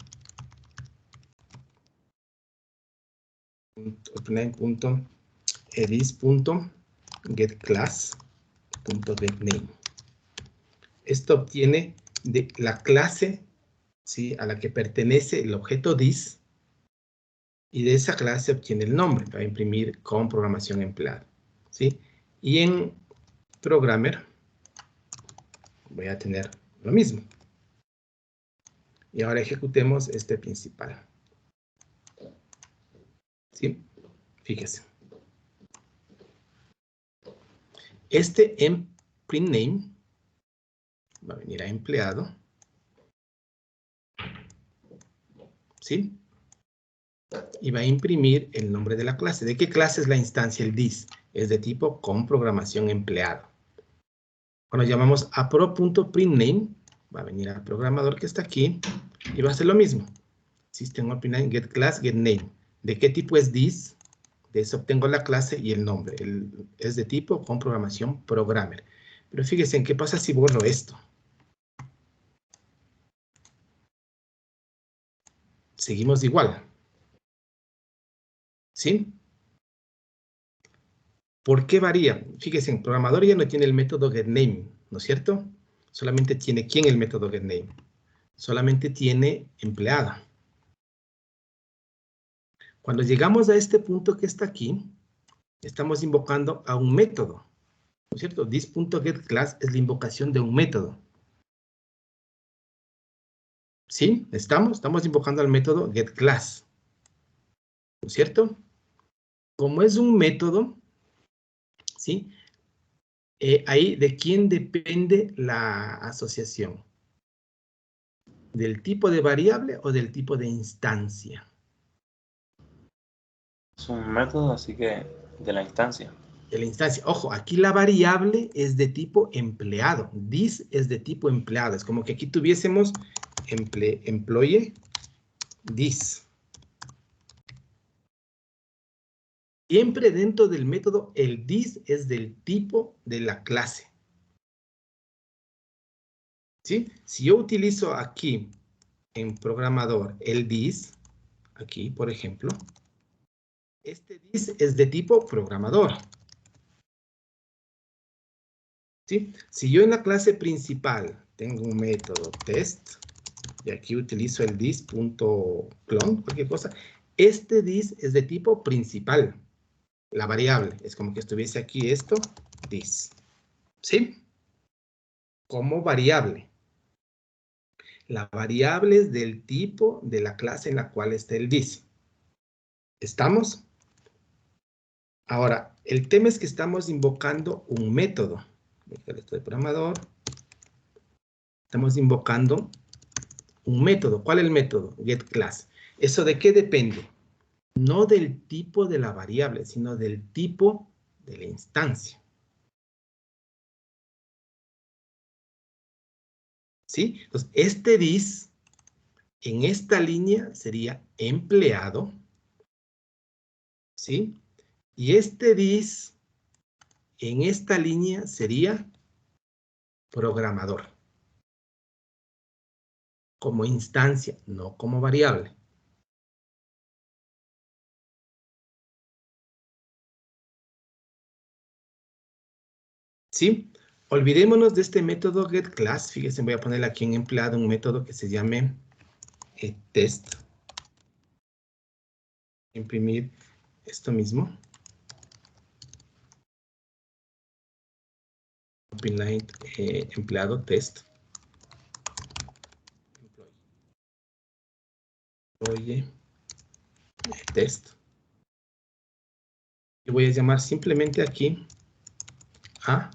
.edis.getClass.getName. Esto obtiene de la clase, ¿sí?, a la que pertenece el objeto dis, y de esa clase obtiene el nombre para imprimir con programación empleada, ¿sí? Y en programmer voy a tener lo mismo. Y ahora ejecutemos este principal, ¿sí? Fíjese. Este printName va a venir a empleado, ¿sí? Y va a imprimir el nombre de la clase. ¿De qué clase es la instancia? El dis. Es de tipo con programación empleado. Cuando llamamos a pro.printName, va a venir al programador que está aquí y va a hacer lo mismo. System.printName, getClass, getName. ¿De qué tipo es dis? De eso obtengo la clase y el nombre. Es de tipo con programación programmer. Pero fíjense en qué pasa si borro esto. Seguimos igual. ¿Sí? ¿Por qué varía? Fíjense, en programador ya no tiene el método getName, ¿no es cierto? Solamente tiene, ¿quién el método getName? Solamente tiene empleada. Cuando llegamos a este punto que está aquí, estamos invocando a un método, ¿no es cierto? This.getClass es la invocación de un método. ¿Sí? Estamos invocando al método getClass, ¿no es cierto? Como es un método, ¿sí? Ahí, ¿de quién depende la asociación? ¿Del tipo de variable o del tipo de instancia? Es un método, así que de la instancia. De la instancia. Ojo, aquí la variable es de tipo empleado. This es de tipo empleado. Es como que aquí tuviésemos employee this. Siempre dentro del método, el this es del tipo de la clase. ¿Sí? Si yo utilizo aquí en programador el this, aquí por ejemplo, este this es de tipo programador. ¿Sí? Si yo en la clase principal tengo un método test, y aquí utilizo el this.clone, cualquier cosa, este this es de tipo principal. La variable, es como que estuviese aquí esto, this. ¿Sí? Como variable. La variable es del tipo de la clase en la cual está el this. ¿Estamos? Ahora, el tema es que estamos invocando un método. Esto de programador. Estamos invocando un método. ¿Cuál es el método? GetClass. ¿Eso de qué depende? No del tipo de la variable, sino del tipo de la instancia. ¿Sí? Entonces, este this en esta línea sería empleado. ¿Sí? Y este this en esta línea sería programador. Como instancia, no como variable. ¿Sí? Olvidémonos de este método getClass. Fíjense, voy a poner aquí en empleado un método que se llame test. Imprimir esto mismo. OpenLine empleado test. Oye, test. Y voy a llamar simplemente aquí a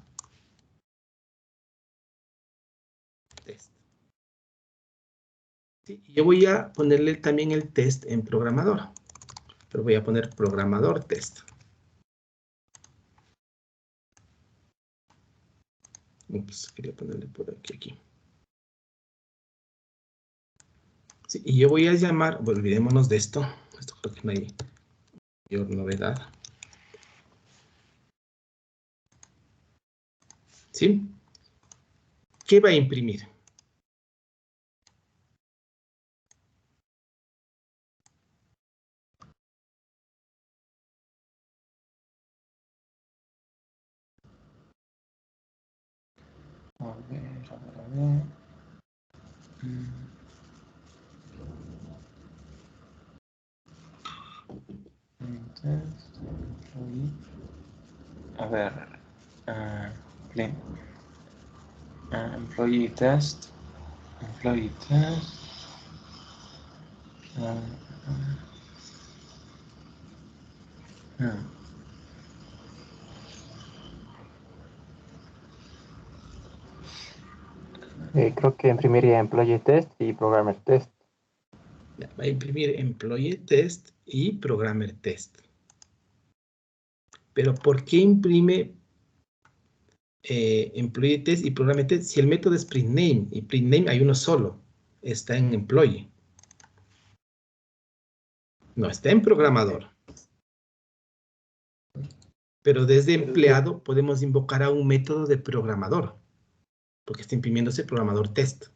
test. Sí, yo voy a ponerle también el test en programador. Pero voy a poner programador test. Ups, quería ponerle por aquí. Sí, y yo voy a llamar, bueno, olvidémonos de esto. Esto creo que no hay mayor novedad. ¿Sí? ¿Qué va a imprimir? A ver. A ver. Clean. Employee test. Employee test. Creo que imprimiría employee test y programmer test. Va a imprimir employee test y programmer test. Pero ¿por qué imprime employee test y programmer test si el método es printName? Y printName hay uno solo. Está en employee. No, está en programador. Pero desde empleado podemos invocar a un método de programador. Porque está imprimiéndose programador test.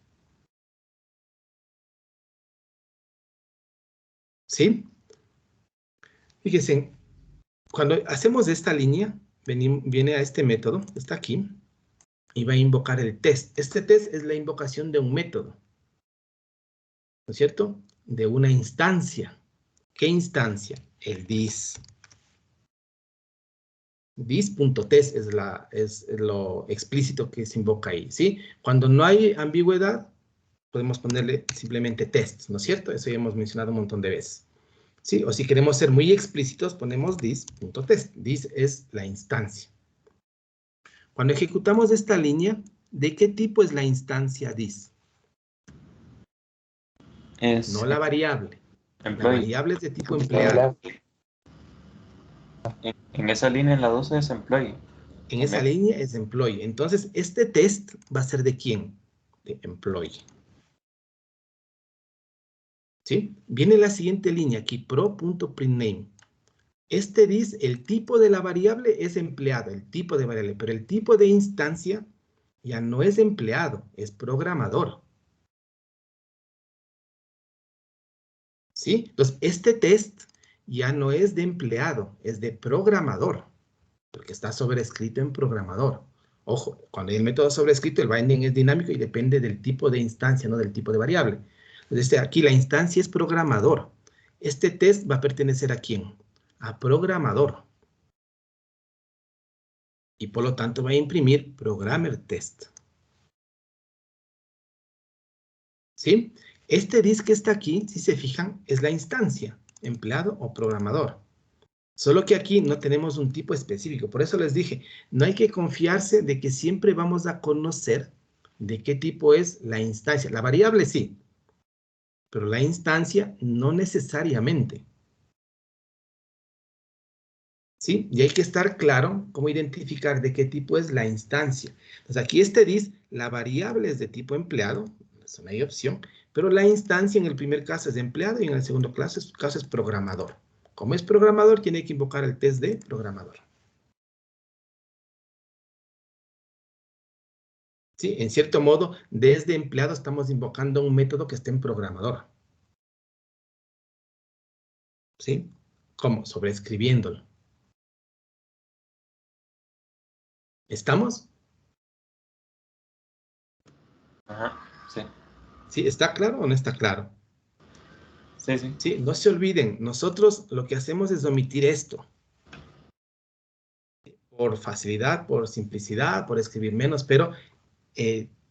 ¿Sí? Fíjense, cuando hacemos esta línea, viene a este método, está aquí, y va a invocar el test. Este test es la invocación de un método, ¿no es cierto? De una instancia. ¿Qué instancia? El this. This.test es lo explícito que se invoca ahí, ¿sí? Cuando no hay ambigüedad, podemos ponerle simplemente test, ¿no es cierto? Eso ya hemos mencionado un montón de veces. ¿Sí? O si queremos ser muy explícitos, ponemos this.test. This es la instancia. Cuando ejecutamos esta línea, ¿de qué tipo es la instancia this? No la variable. La variable es de tipo empleado. En esa línea, en la 12 es employee. En esa línea es employee. Entonces, este test va a ser ¿de quién? De employee. ¿Sí? Viene la siguiente línea aquí, pro.printName. Este this, el tipo de la variable es empleado, el tipo de variable, pero el tipo de instancia ya no es empleado, es programador. ¿Sí? Entonces, este test ya no es de empleado, es de programador, porque está sobrescrito en programador. Ojo, cuando hay el método sobrescrito, el binding es dinámico y depende del tipo de instancia, no del tipo de variable. Entonces, aquí la instancia es programador. Este test va a pertenecer ¿a quién? A programador. Y por lo tanto va a imprimir programmer test. ¿Sí? Este this que está aquí, si se fijan, es la instancia, empleado o programador. Solo que aquí no tenemos un tipo específico. Por eso les dije, no hay que confiarse de que siempre vamos a conocer de qué tipo es la instancia. La variable sí, pero la instancia no necesariamente. ¿Sí? Y hay que estar claro cómo identificar de qué tipo es la instancia. Entonces aquí este dice, la variable es de tipo empleado, eso no hay opción, pero la instancia en el primer caso es de empleado y en el segundo caso es programador. Como es programador, tiene que invocar el test de programador. ¿Sí? En cierto modo, desde empleado estamos invocando un método que esté en programador. ¿Sí? ¿Cómo? Sobreescribiéndolo. ¿Estamos? Ajá, sí. ¿Sí? ¿Está claro o no está claro? Sí, sí. Sí, no se olviden, nosotros lo que hacemos es omitir esto. Por facilidad, por simplicidad, por escribir menos, pero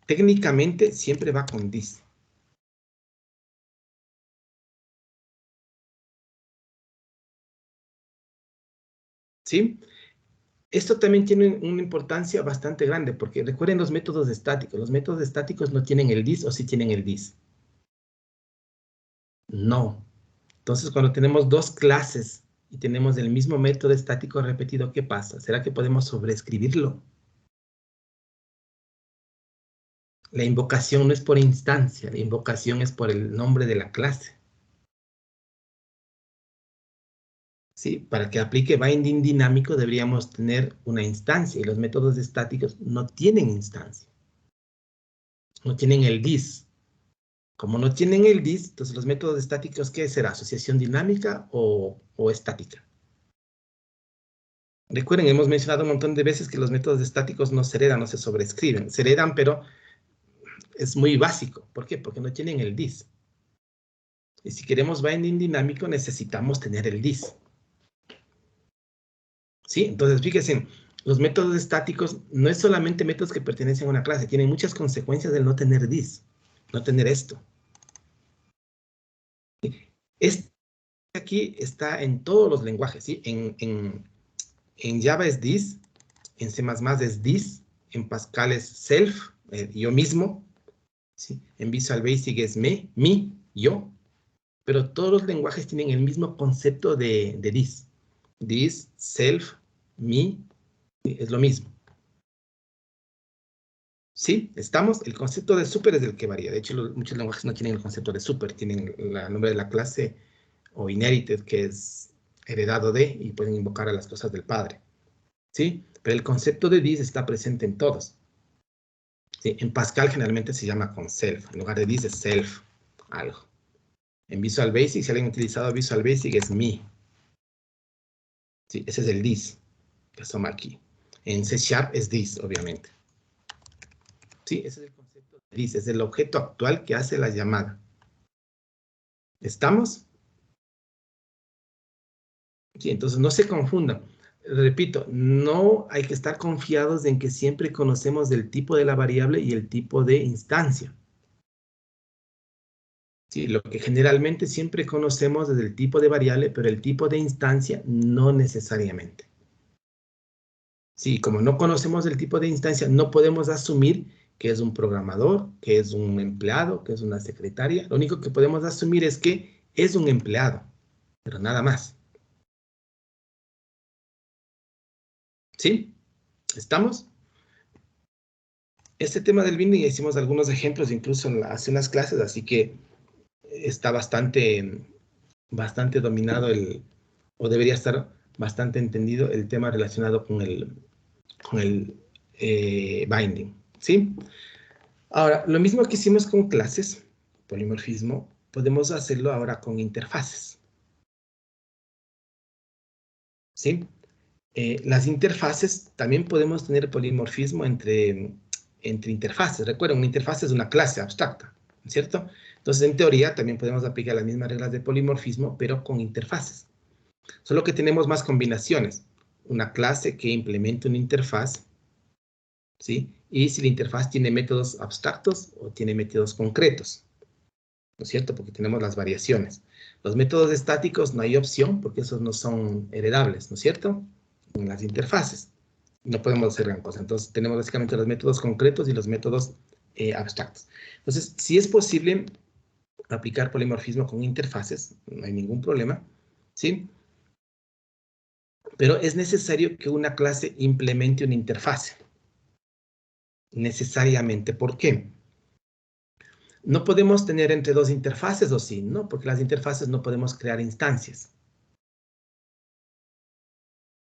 técnicamente siempre va con this. ¿Sí? Esto también tiene una importancia bastante grande, porque recuerden los métodos estáticos. Los métodos estáticos no tienen el this o sí tienen el this. No. Entonces, cuando tenemos dos clases y tenemos el mismo método estático repetido, ¿qué pasa? ¿Será que podemos sobreescribirlo? La invocación no es por instancia, la invocación es por el nombre de la clase. ¿Sí? Para que aplique binding dinámico deberíamos tener una instancia y los métodos estáticos no tienen instancia. No tienen el this. Como no tienen el this, entonces los métodos estáticos, ¿qué será? ¿Asociación dinámica o estática? Recuerden, hemos mencionado un montón de veces que los métodos estáticos no se heredan, no se sobrescriben. Se heredan, pero es muy básico. ¿Por qué? Porque no tienen el this. Y si queremos binding dinámico, necesitamos tener el this. ¿Sí? Entonces, fíjense, los métodos estáticos no es solamente métodos que pertenecen a una clase, tienen muchas consecuencias del no tener this, no tener esto. Este aquí está en todos los lenguajes, ¿sí? En Java es this, en C++ es this, en Pascal es self, yo mismo, ¿sí? En Visual Basic es me, yo, pero todos los lenguajes tienen el mismo concepto de this. This, self, me, es lo mismo. Sí, estamos. El concepto de super es el que varía. De hecho, muchos lenguajes no tienen el concepto de super, tienen el nombre de la clase o inherited, que es heredado de, y pueden invocar a las cosas del padre. ¿Sí? Pero el concepto de this está presente en todos. ¿Sí? En Pascal generalmente se llama con self. En lugar de this es self, algo. En Visual Basic, si alguien ha utilizado Visual Basic, es me. ¿Sí? Ese es el this, que asoma aquí. En C# es this, obviamente. ¿Sí? Ese es el concepto de this, es el objeto actual que hace la llamada. ¿Estamos? Sí, entonces no se confundan. Repito, no hay que estar confiados en que siempre conocemos el tipo de la variable y el tipo de instancia. Sí, lo que generalmente siempre conocemos es el tipo de variable, pero el tipo de instancia no necesariamente. Sí, como no conocemos el tipo de instancia, no podemos asumir que es un programador, que es un empleado, que es una secretaria. Lo único que podemos asumir es que es un empleado, pero nada más. ¿Sí? ¿Estamos? Este tema del binding hicimos algunos ejemplos incluso hace unas clases, así que está bastante dominado o debería estar bastante entendido el tema relacionado con el binding, ¿sí? Ahora, lo mismo que hicimos con clases, polimorfismo, podemos hacerlo ahora con interfaces, ¿sí? Las interfaces, también podemos tener polimorfismo entre interfaces. Recuerden, una interfaz es una clase abstracta, ¿cierto? Entonces, en teoría, también podemos aplicar las mismas reglas de polimorfismo, pero con interfaces. Solo que tenemos más combinaciones. Una clase que implementa una interfaz, ¿sí? Y si la interfaz tiene métodos abstractos o tiene métodos concretos, ¿no es cierto? Porque tenemos las variaciones. Los métodos estáticos no hay opción porque esos no son heredables, ¿no es cierto? En las interfaces. No podemos hacer gran cosa. Entonces, tenemos básicamente los métodos concretos y los métodos abstractos. Entonces, si es posible aplicar polimorfismo con interfaces, no hay ningún problema, ¿sí? Pero es necesario que una clase implemente una interfase. Necesariamente. ¿Por qué? No podemos tener entre dos interfaces, ¿o sí? No, porque las interfaces no podemos crear instancias.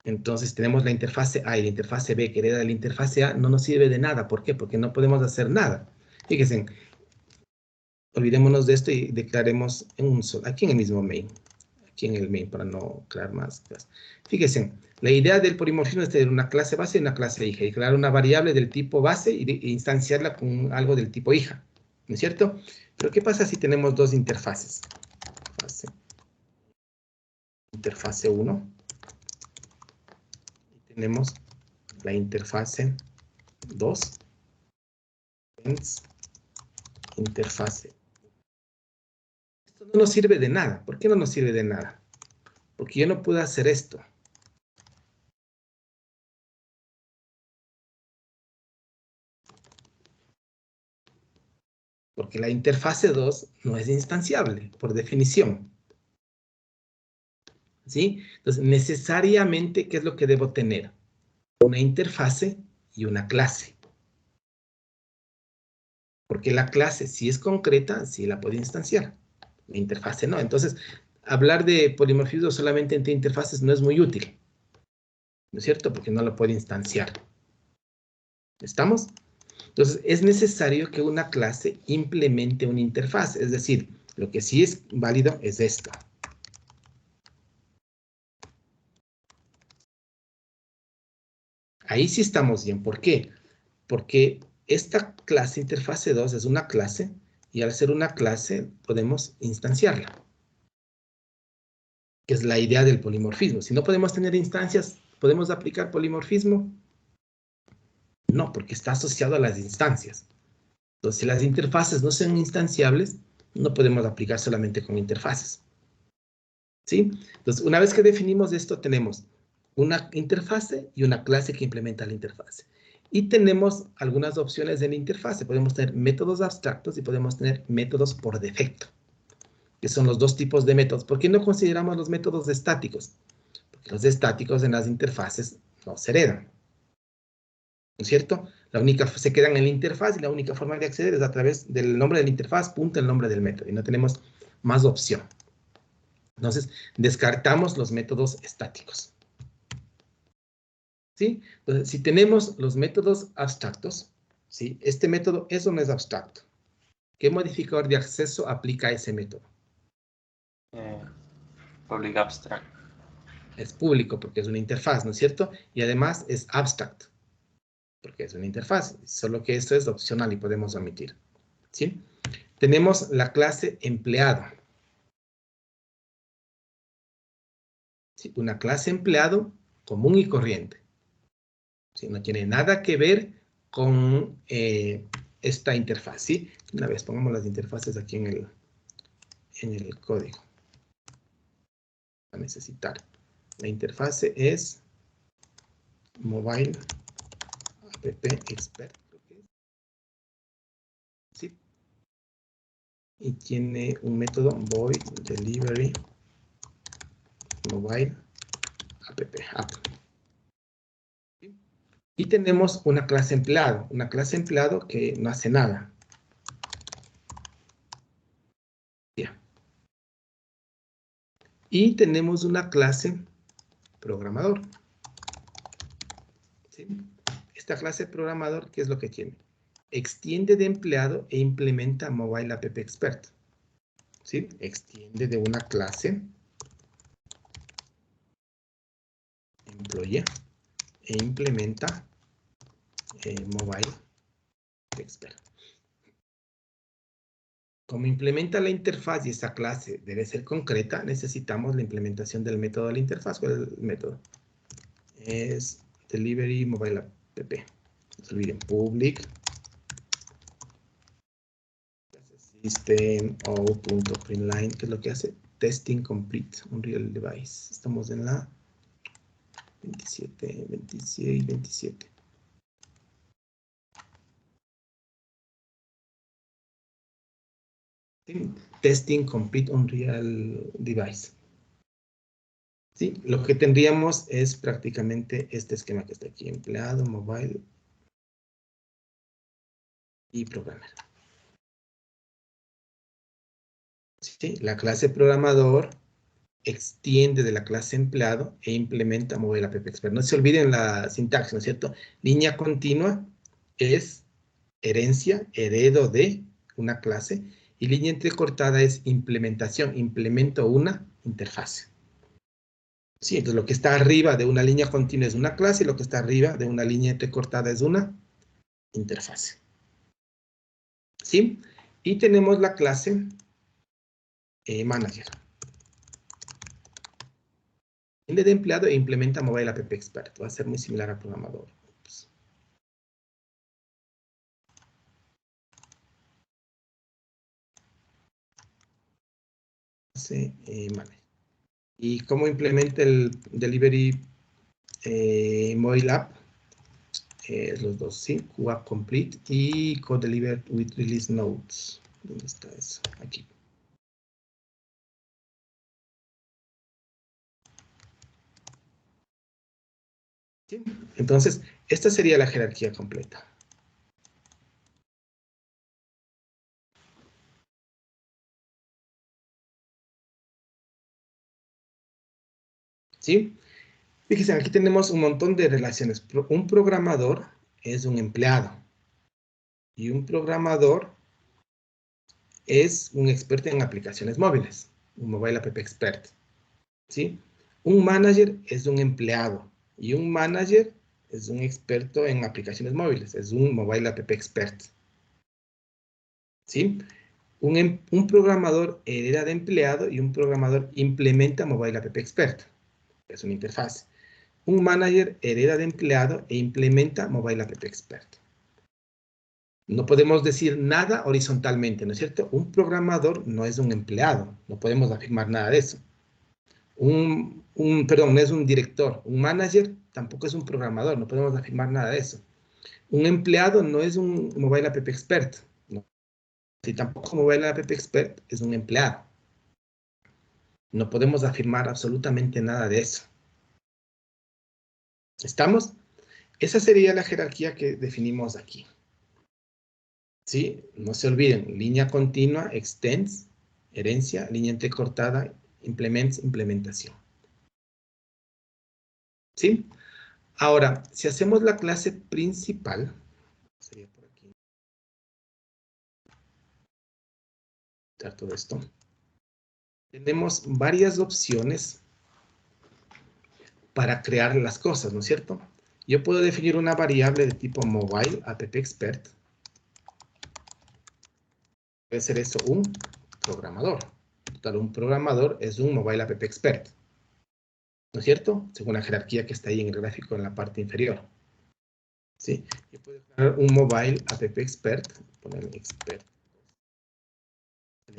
Entonces tenemos la interfase A y la interfase B que hereda de la interfase A, no nos sirve de nada. ¿Por qué? Porque no podemos hacer nada. Fíjense, olvidémonos de esto y declaremos en un solo, aquí en el mismo main. Aquí en el main para no crear más. Fíjense, la idea del polimorfismo es tener una clase base y una clase hija y crear una variable del tipo base e instanciarla con algo del tipo hija. ¿No es cierto? Pero ¿qué pasa si tenemos dos interfaces? Interfase 1. Y tenemos la interfase 2. Interfase. Esto no nos sirve de nada. ¿Por qué no nos sirve de nada? Porque yo no puedo hacer esto. Porque la interfase 2 no es instanciable, por definición. ¿Sí? Entonces, necesariamente, ¿qué es lo que debo tener? Una interfase y una clase. Porque la clase, si es concreta, sí la puedo instanciar. La interfase no. Entonces, hablar de polimorfismo solamente entre interfaces no es muy útil. ¿No es cierto? Porque no lo puedo instanciar. ¿Estamos? Entonces, es necesario que una clase implemente una interfaz. Es decir, lo que sí es válido es esto. Ahí sí estamos bien. ¿Por qué? Porque esta clase interfase 2 es una clase y al ser una clase podemos instanciarla. Que es la idea del polimorfismo. Si no podemos tener instancias, ¿podemos aplicar polimorfismo? No, porque está asociado a las instancias. Entonces, si las interfaces no son instanciables, no podemos aplicar solamente con interfaces. ¿Sí? Entonces, una vez que definimos esto, tenemos una interfase y una clase que implementa la interfase. Y tenemos algunas opciones en la interfase. Podemos tener métodos abstractos y podemos tener métodos por defecto, que son los dos tipos de métodos. ¿Por qué no consideramos los métodos estáticos? Porque los estáticos en las interfaces no se heredan. ¿No es cierto? Se quedan en la interfaz y la única forma de acceder es a través del nombre de la interfaz, punto el nombre del método. Y no tenemos más opción. Entonces, descartamos los métodos estáticos. ¿Sí? Entonces, si tenemos los métodos abstractos, ¿sí? Este método, eso no es abstracto. ¿Qué modificador de acceso aplica a ese método? Public abstract. Es público porque es una interfaz, ¿no es cierto? Y además es abstract, porque es una interfaz. Solo que esto es opcional y podemos omitir. ¿Sí? Tenemos la clase empleado. ¿Sí? Una clase empleado común y corriente. ¿Sí? No tiene nada que ver con esta interfaz. ¿Sí? Una vez pongamos las interfaces aquí en el código. Va a necesitar. La interfase es Mobile App Expert. ¿Sí? Y tiene un método void delivery mobile app. Y tenemos una clase empleado que no hace nada. Ya. Y tenemos una clase programador. ¿Sí? Esta clase programador, ¿qué es lo que tiene? Extiende de empleado e implementa Mobile App Expert. ¿Sí? Extiende de una clase employee e implementa Mobile Expert. Como implementa la interfaz y esta clase debe ser concreta, necesitamos la implementación del método de la interfaz. ¿Cuál es el método? Es delivery mobile app. No se olviden, public system.out.println, que es lo que hace testing complete Unreal Device. Estamos en la 27, 26, 27. Testing complete Unreal Device. ¿Sí? Lo que tendríamos es prácticamente este esquema que está aquí, empleado, mobile y programmer. ¿Sí? La clase programador extiende de la clase empleado e implementa Mobile App Expert. No se olviden la sintaxis, ¿no es cierto? Línea continua es herencia, heredo de una clase, y línea entrecortada es implementación, implemento una interfaz. Sí, entonces lo que está arriba de una línea continua es una clase y lo que está arriba de una línea entrecortada es una interfaz. ¿Sí? Y tenemos la clase manager. De empleado e implementa Mobile App Expert. Va a ser muy similar al programador. Ups. Manager. ¿Y cómo implementa el delivery Mobile App? Los dos, ¿sí? QA Complete y Code Delivered with Release Notes. ¿Dónde está eso? Aquí. ¿Sí? Entonces, esta sería la jerarquía completa. ¿Sí? Fíjense, aquí tenemos un montón de relaciones. Un programador es un empleado. Y un programador es un experto en aplicaciones móviles. Un Mobile App Expert. ¿Sí? Un manager es un empleado. Y un manager es un experto en aplicaciones móviles. Es un Mobile App Expert. ¿Sí? Un programador hereda de empleado y un programador implementa Mobile App Expert. Es una interfaz. Un manager hereda de empleado e implementa Mobile App Expert. No podemos decir nada horizontalmente, ¿no es cierto? Un programador no es un empleado. No podemos afirmar nada de eso. Perdón, no es un director. Un manager tampoco es un programador. No podemos afirmar nada de eso. Un empleado no es un Mobile App Expert. No. Si tampoco Mobile App Expert es un empleado. No podemos afirmar absolutamente nada de eso. ¿Estamos? Esa sería la jerarquía que definimos aquí. ¿Sí? No se olviden, línea continua, extends, herencia, línea entrecortada, implements, implementación. ¿Sí? Ahora, si hacemos la clase principal, sería por aquí. Todo esto. Tenemos varias opciones para crear las cosas, ¿no es cierto? Yo puedo definir una variable de tipo mobile app expert. Puede ser eso un programador. Total, un programador es un mobile app expert. ¿No es cierto? Según la jerarquía que está ahí en el gráfico en la parte inferior. ¿Sí? Yo puedo crear un mobile app expert, poner expert,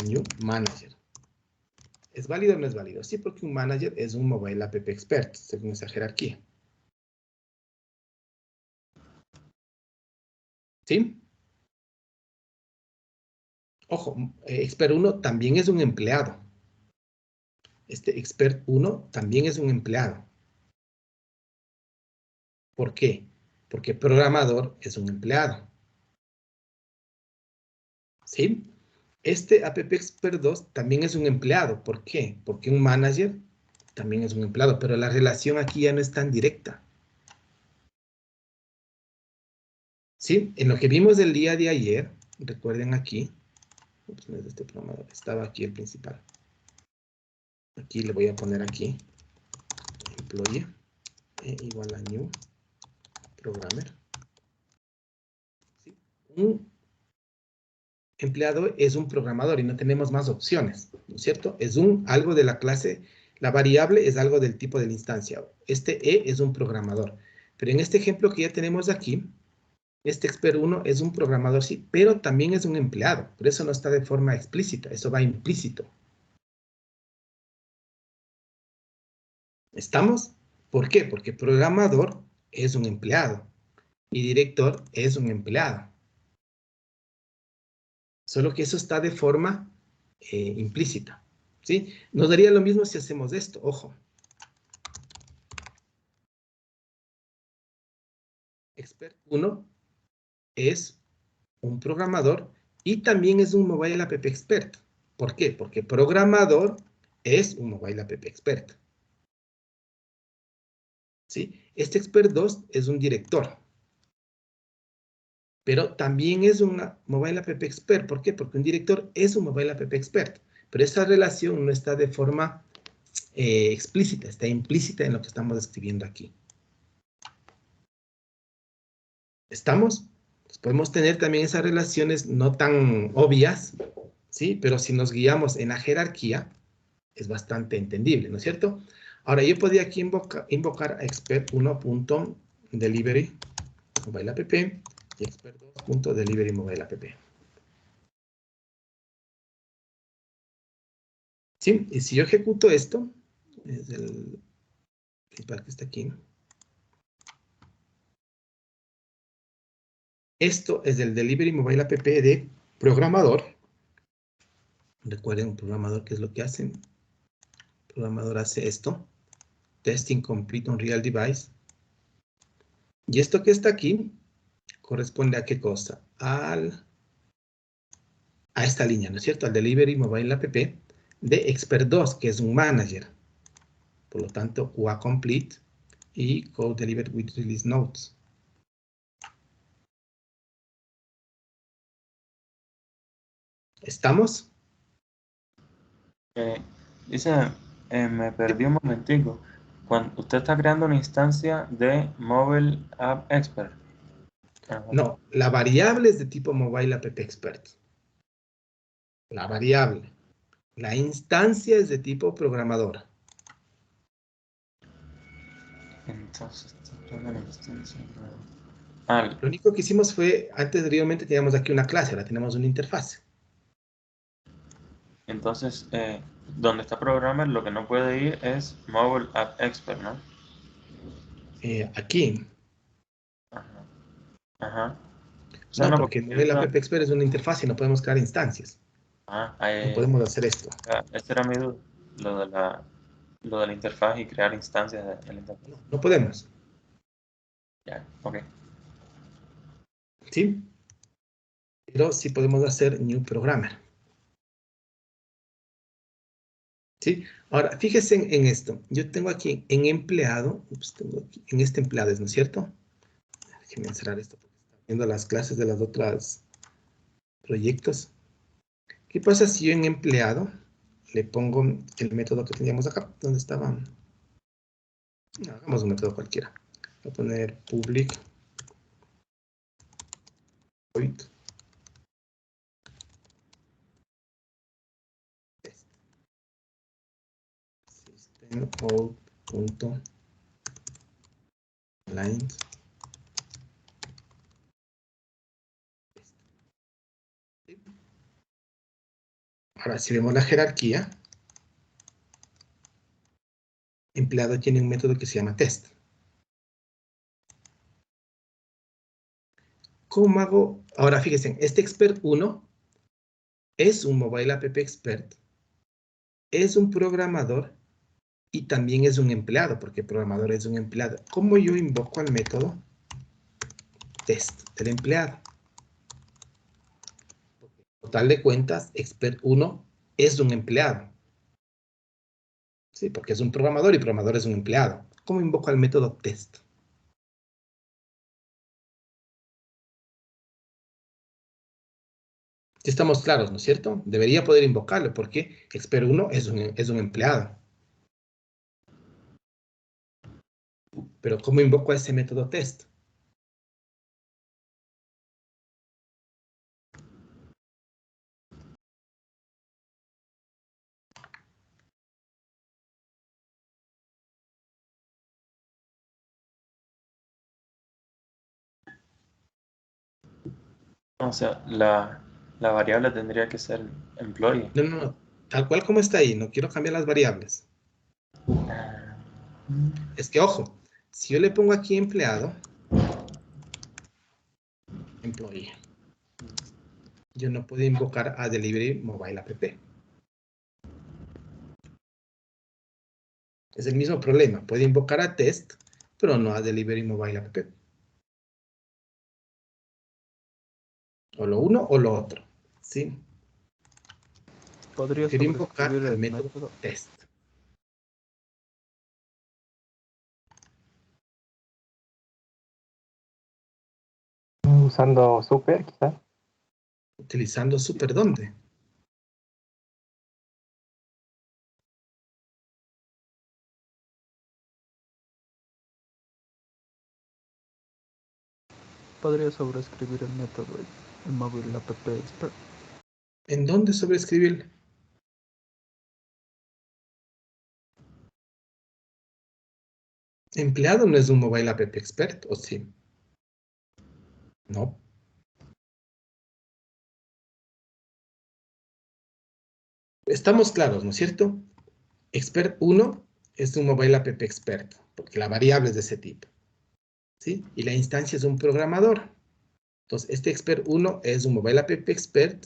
new manager. ¿Es válido o no es válido? Sí, porque un manager es un mobile app expert, según esa jerarquía. ¿Sí? Ojo, expert 1 también es un empleado. Este expert 1 también es un empleado. ¿Por qué? Porque programador es un empleado. ¿Sí? Este app expert 2 también es un empleado. ¿Por qué? Porque un manager también es un empleado, pero la relación aquí ya no es tan directa. ¿Sí? En lo que vimos el día de ayer, recuerden aquí, no es este programador, estaba aquí el principal. Aquí le voy a poner aquí, employee, igual a new programmer. ¿Sí? Un empleado es un programador y no tenemos más opciones, ¿no es cierto? Es algo de la clase, la variable es algo del tipo de la instancia. Este E es un programador. Pero en este ejemplo que ya tenemos aquí, este expert 1 es un programador, sí, pero también es un empleado. Por eso no está de forma explícita, eso va implícito. ¿Estamos? ¿Por qué? Porque programador es un empleado y director es un empleado. Solo que eso está de forma implícita. ¿Sí? Nos daría lo mismo si hacemos esto, ojo. Expert 1 es un programador y también es un Mobile App Expert. ¿Por qué? Porque programador es un Mobile App Expert. ¿Sí? Este Expert 2 es un director. Pero también es un Mobile App Expert. ¿Por qué? Porque un director es un Mobile App Expert. Pero esa relación no está de forma explícita, está implícita en lo que estamos escribiendo aquí. ¿Estamos? Pues podemos tener también esas relaciones no tan obvias, ¿sí? Pero si nos guiamos en la jerarquía, es bastante entendible, ¿no es cierto? Ahora, yo podría aquí invocar a expert1.delivery mobile app y expert2.delivery mobile app. ¿Sí? Y si yo ejecuto esto, es el principal que está aquí. Esto es el delivery mobile app de programador. Recuerden, un programador, ¿qué es lo que hace? El programador hace esto. Testing complete on real device. Y esto que está aquí corresponde a qué cosa? A esta línea, ¿no es cierto? Al delivery mobile app de expert 2, que es un manager. Por lo tanto, QA complete y code delivered with release notes. ¿Estamos? Dice, me perdí un momentico. Cuando usted está creando una instancia de Mobile App Expert. Ajá. No, la variable es de tipo mobile app expert. La variable. La instancia es de tipo programador. Entonces, está creando una instancia. Lo único que hicimos fue, anteriormente teníamos aquí una clase, ahora tenemos una interfaz. Entonces, donde está Programmer, lo que no puede ir es Mobile App Expert, ¿no? Aquí. Ajá. Ajá. O sea, No, no, porque Mobile App Expert es una interfaz y no podemos crear instancias. No podemos hacer esto. Esta era mi duda, lo de la interfaz y crear instancias de la interfaz. No, no podemos. Ya, ok. ¿Sí? Pero sí podemos hacer New Programmer. ¿Sí? Ahora, fíjense en esto. Yo tengo aquí en empleado, tengo aquí, en este empleado, ¿no es cierto? Déjenme cerrar esto porque estoy viendo las clases de las otras proyectos. ¿Qué pasa si yo en empleado le pongo el método que teníamos acá? ¿Dónde estaba? No, hagamos un método cualquiera. Voy a poner public void test. System out.line. Ahora, si vemos la jerarquía, empleado tiene un método que se llama test. ¿Cómo hago? Ahora, fíjense, este expert 1 es un mobile app expert, es un programador y también es un empleado, porque el programador es un empleado. ¿Cómo yo invoco al método test del empleado? Total de cuentas, expert 1 es un empleado. Sí, porque es un programador y programador es un empleado. ¿Cómo invoco al método test? Si estamos claros, ¿no es cierto? Debería poder invocarlo porque expert1 es un empleado. Pero ¿cómo invoco a ese método test? O sea, la variable tendría que ser employee. No, no, no. Tal cual como está ahí. No quiero cambiar las variables. Es que, ojo, si yo le pongo aquí empleado, employee, yo no puedo invocar a delivery mobile app. Es el mismo problema. Puede invocar a test, pero no a delivery mobile app. O lo uno o lo otro. ¿Sí? Podría Quiero invocar sobreescribir al el método método. test. Usando super, quizás. Utilizando super ¿dónde? Podría sobreescribir el método el móvil app expert. ¿En dónde sobreescribir? Empleado no es un mobile app expert, ¿o sí? No. Estamos claros, ¿no es cierto? Expert1 es un mobile app expert, porque la variable es de ese tipo. ¿Sí? Y la instancia es un programador. Entonces, este expert1 es un mobile app expert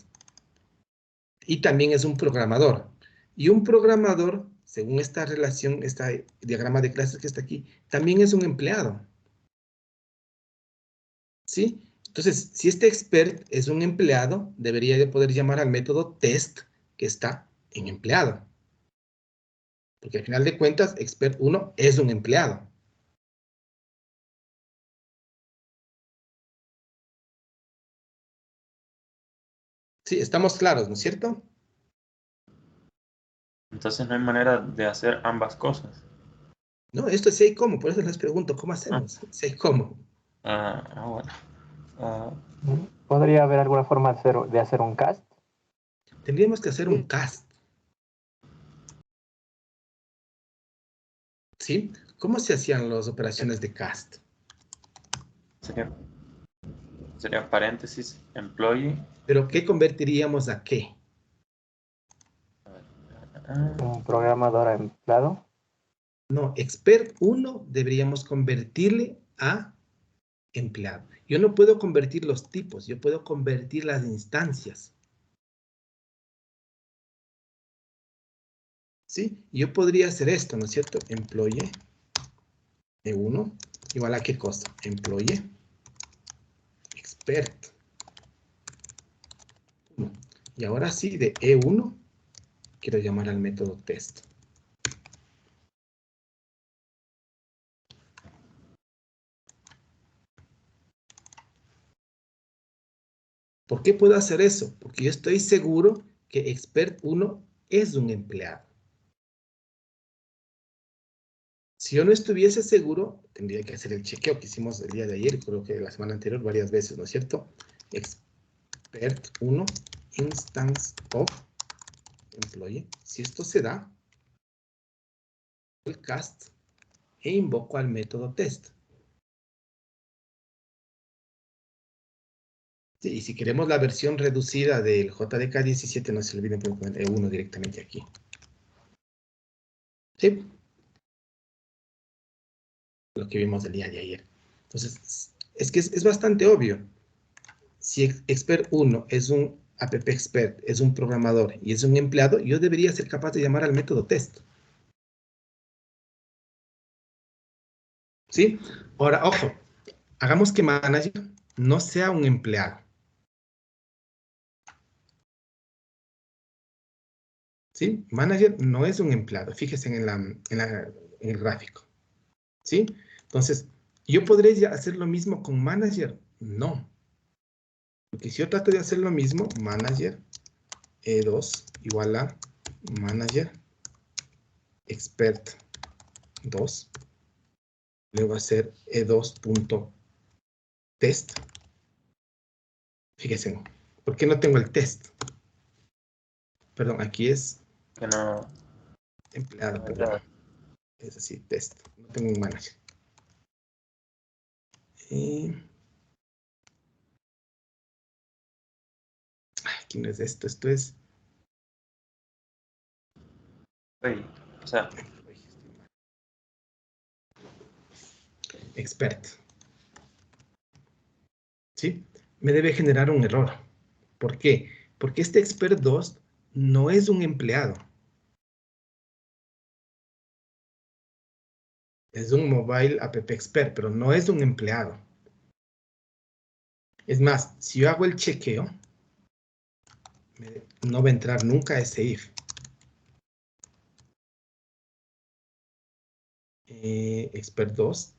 y también es un programador. Y un programador, según esta relación, este diagrama de clases que está aquí, también es un empleado. ¿Sí? Entonces, si este expert es un empleado, debería de poder llamar al método test que está en empleado. Porque al final de cuentas, expert1 es un empleado. Sí, estamos claros, ¿no es cierto? Entonces no hay manera de hacer ambas cosas. No, esto sí hay cómo, por eso les pregunto, ¿cómo hacemos? Sí hay cómo. Bueno. ¿Podría haber alguna forma de hacer un cast? Tendríamos que hacer un cast. ¿Sí? ¿Cómo se hacían las operaciones de cast? Sería paréntesis, employee. ¿Pero qué convertiríamos a qué? Un programador a empleado. No, expert1 deberíamos convertirle a empleado. Yo no puedo convertir los tipos, yo puedo convertir las instancias. ¿Sí? Yo podría hacer esto, ¿no es cierto? Employee E1 igual a qué cosa? Employee expert 1. Y ahora sí, de E1 quiero llamar al método test. ¿Por qué puedo hacer eso? Porque yo estoy seguro que expert1 es un empleado. Si yo no estuviese seguro, tendría que hacer el chequeo que hicimos el día de ayer, creo que la semana anterior varias veces, ¿no es cierto? Expert1 instance of employee. Si esto se da, el cast e invoco al método test. Sí, y si queremos la versión reducida del JDK17, no se olviden poner E1 directamente aquí. ¿Sí? Lo que vimos el día de ayer. Entonces, es que es bastante obvio. Si expert1 es un app expert, es un programador y es un empleado, yo debería ser capaz de llamar al método test. ¿Sí? Ahora, ojo, hagamos que manager no sea un empleado. ¿Sí? Manager no es un empleado. Fíjense en el gráfico. ¿Sí? Entonces, ¿yo podré ya hacer lo mismo con manager? No. Porque si yo trato de hacer lo mismo, manager E2 igual a manager expert 2. Luego hacer E2.test. Fíjense, ¿por qué no tengo el test? Perdón, aquí es Que no. empleado, No, perdón. Es así, test. No tengo un manager. Aquí no es esto, esto es o sea, expert. ¿Sí? Me debe generar un error. ¿Por qué? Porque este expert 2 no es un empleado. Es un mobile app expert, pero no es un empleado. Es más, si yo hago el chequeo, no va a entrar nunca ese if. Expert 2.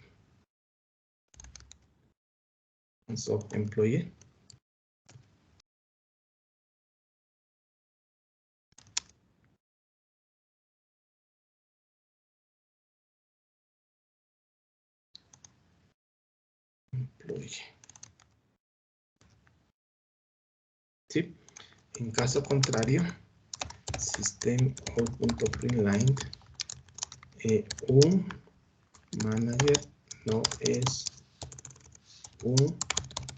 Console employee. ¿Sí? En caso contrario, system.println un manager no es un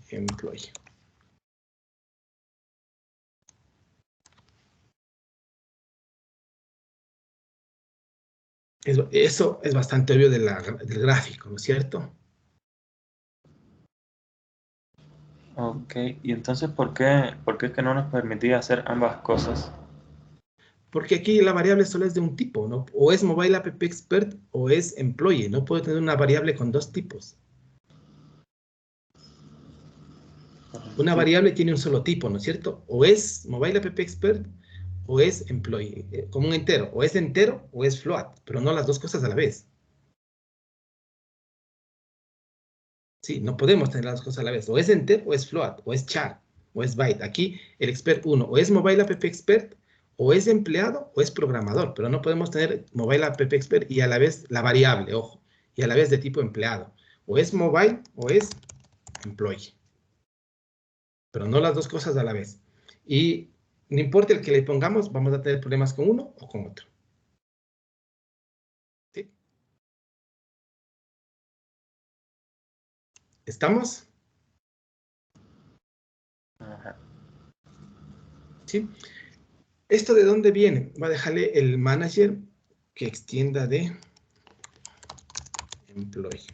employee. Eso es bastante obvio del gráfico, ¿no es cierto? ok. Y entonces, ¿por qué es que no nos permitía hacer ambas cosas? Porque aquí la variable solo es de un tipo, ¿no? O es mobile app expert o es employee. No puedo tener una variable con dos tipos. Una Sí. variable tiene un solo tipo, ¿no es cierto? O es mobile app expert o es employee, como un entero. O es entero o es float, pero no las dos cosas a la vez. Sí, no podemos tener las dos cosas a la vez. O es enter o es float, o es char, o es byte. Aquí el expert 1 o es mobile app expert, o es empleado o es programador, pero no podemos tener mobile app expert y a la vez la variable, ojo, y a la vez de tipo empleado. O es mobile o es employee, pero no las dos cosas a la vez. Y no importa el que le pongamos, vamos a tener problemas con uno o con otro. ¿Sí? ¿Estamos? Ajá. ¿Sí? ¿Esto de dónde viene? Voy a dejarle el manager que extienda de employee.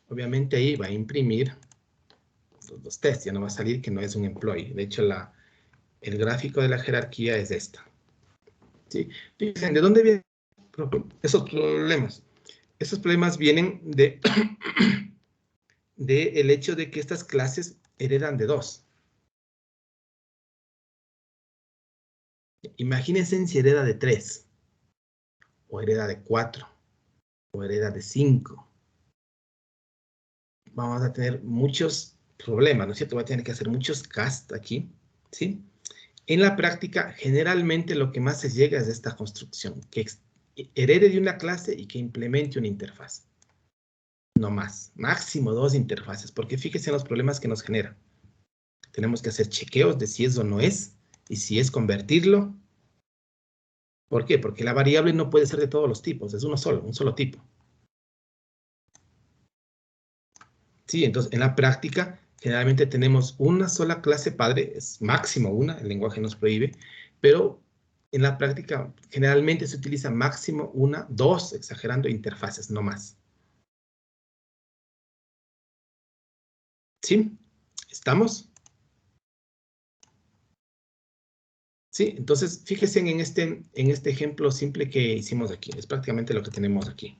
Obviamente ahí va a imprimir los tests, ya no va a salir que no es un employee. De hecho, el gráfico de la jerarquía es esta. ¿Sí? Dicen, ¿de dónde vienen esos problemas? Esos problemas vienen de, el hecho de que estas clases heredan de dos. Imagínense si hereda de 3, o hereda de 4, o hereda de 5. Vamos a tener muchos problemas, ¿no es cierto? Va a tener que hacer muchos cast aquí, ¿sí? En la práctica, generalmente lo que más se llega es esta construcción, que herede de una clase y que implemente una interfaz. No más, máximo 2 interfaces, porque fíjense en los problemas que nos genera. Tenemos que hacer chequeos de si es o no es, y si es convertirlo. ¿Por qué? Porque la variable no puede ser de todos los tipos, es un solo tipo. Sí, entonces en la práctica generalmente tenemos una sola clase padre, es máximo una, el lenguaje nos prohíbe, pero en la práctica generalmente se utiliza máximo una, dos, exagerando, interfaces, no más. ¿Sí? ¿Estamos? Sí, entonces fíjense en este ejemplo simple que hicimos aquí, es prácticamente lo que tenemos aquí.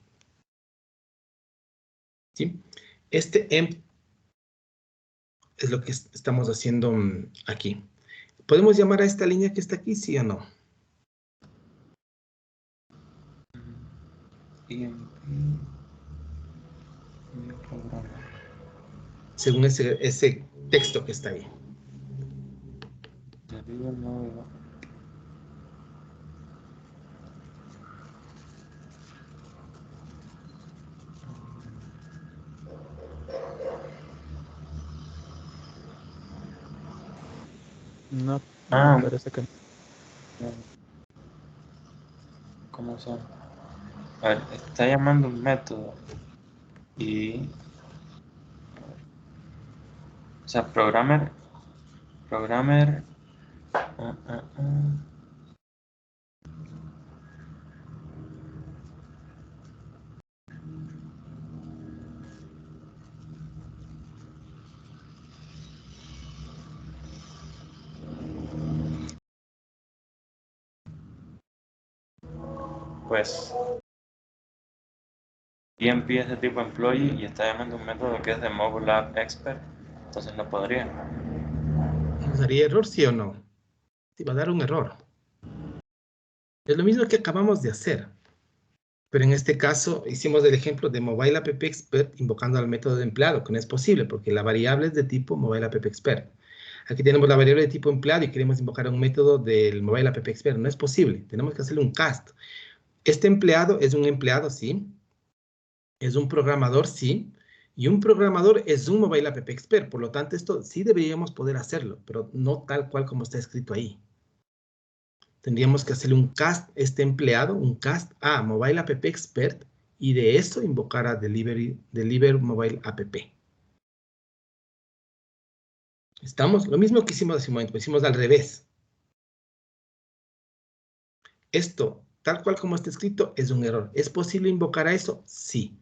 ¿Sí? Este emp es lo que estamos haciendo aquí. ¿Podemos llamar a esta línea que está aquí, sí o no? Según ese texto que está ahí. No, me parece que no. ¿Cómo son? A ver, está llamando un método y... O sea, programmer... Pues... PMP es de tipo employee y está llamando un método que es de Mobile App Expert, entonces no podría. ¿Nos daría error, sí o no? Sí, va a dar un error. Es lo mismo que acabamos de hacer. Pero en este caso hicimos el ejemplo de Mobile App Expert invocando al método de empleado, que no es posible porque la variable es de tipo Mobile App Expert. Aquí tenemos la variable de tipo empleado y queremos invocar un método del Mobile App Expert. No es posible. Tenemos que hacerle un cast. Este empleado es un empleado, sí. Es un programador, sí. Y un programador es un Mobile App Expert. Por lo tanto, esto sí deberíamos poder hacerlo, pero no tal cual como está escrito ahí. Tendríamos que hacerle un cast, este empleado, un cast a Mobile App Expert, y de eso invocar a Deliver Mobile App. ¿Estamos? Lo mismo que hicimos hace un momento, hicimos al revés. Esto, tal cual como está escrito, es un error. ¿Es posible invocar a eso? Sí.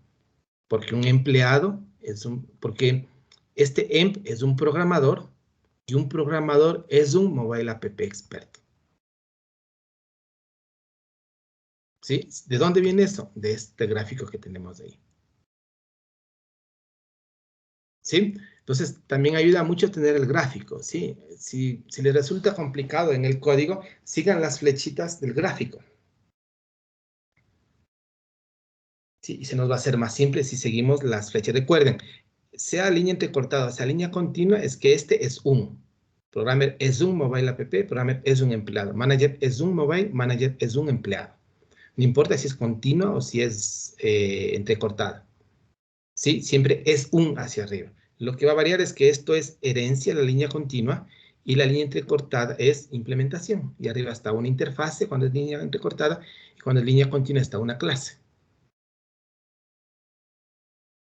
Porque un empleado porque este emp es un programador y un programador es un Mobile App Expert. ¿Sí? ¿De dónde viene eso? De este gráfico que tenemos ahí. ¿Sí? Entonces, también ayuda mucho tener el gráfico, ¿sí? Si les resulta complicado en el código, sigan las flechitas del gráfico. ¿Sí? Y se nos va a hacer más simple si seguimos las flechas. Recuerden, sea línea entrecortada, sea línea continua, es que este es un. Programmer es un mobile app, programmer es un empleado. Manager es un mobile, manager es un empleado. No importa si es continua o si es entrecortada. ¿Sí? Siempre es un hacia arriba. Lo que va a variar es que esto es herencia, la línea continua, y la línea entrecortada es implementación. Y arriba está una interfase cuando es línea entrecortada, y cuando es línea continua está una clase.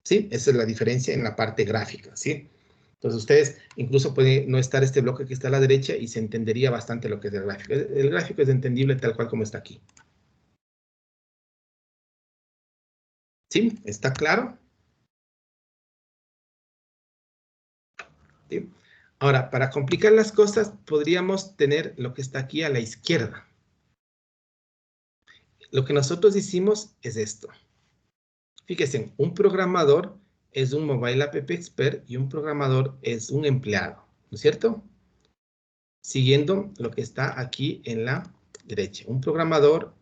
¿Sí? Esa es la diferencia en la parte gráfica, ¿sí? Entonces ustedes incluso pueden no estar este bloque que está a la derecha y se entendería bastante lo que es el gráfico. El gráfico es entendible tal cual como está aquí. ¿Sí? ¿Está claro? ¿Sí? Ahora, para complicar las cosas, podríamos tener lo que está aquí a la izquierda. Lo que nosotros hicimos es esto. Fíjense, un programador es un Mobile App Expert y un programador es un empleado, ¿no es cierto? Siguiendo lo que está aquí en la derecha. Un programador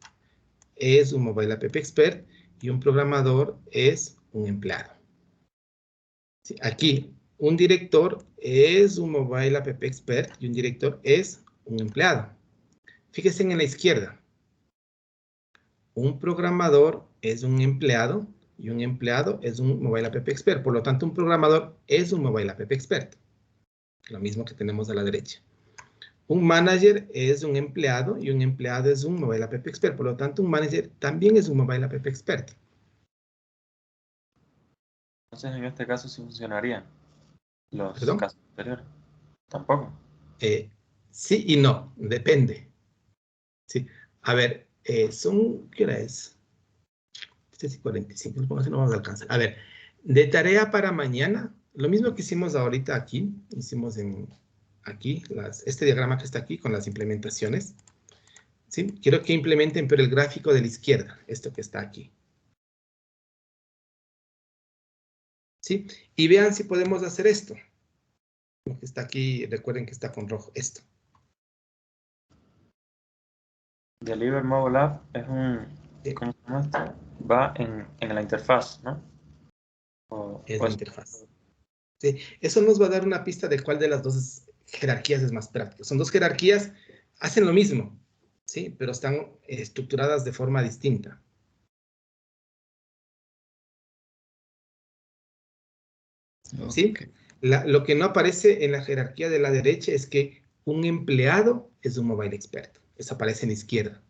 es un Mobile App Expert y un programador es un empleado. Sí, aquí, un director es un Mobile App Expert y un director es un empleado. Fíjense en la izquierda. Un programador es un empleado y un empleado es un Mobile App Expert. Por lo tanto, un programador es un Mobile App Expert. Lo mismo que tenemos a la derecha. Un manager es un empleado y un empleado es un Mobile App Expert. Por lo tanto, un manager también es un Mobile App Expert. Entonces, en este caso sí funcionarían los ¿Perdón? casos anteriores. Tampoco. Sí y no, depende. Sí. A ver, ¿qué hora es? 7:45, supongo que no vamos a alcanzar. A ver, de tarea para mañana, lo mismo que hicimos ahorita aquí, hicimos aquí, este diagrama que está aquí con las implementaciones. ¿Sí? Quiero que implementen pero el gráfico de la izquierda, esto que está aquí. ¿Sí? Y vean si podemos hacer esto. Lo que está aquí, recuerden que está con rojo, esto. Deliver Mobile App es un... Sí. ¿Cómo se llama esto? va en la interfaz, ¿no? Es la interfaz. Sí, eso nos va a dar una pista de cuál de las dos jerarquías es más práctico. Son dos jerarquías, hacen lo mismo, ¿sí? Pero están estructuradas de forma distinta. ¿Sí? Ok. Lo que no aparece en la jerarquía de la derecha es que un empleado es un mobile experto. Eso aparece en la izquierda.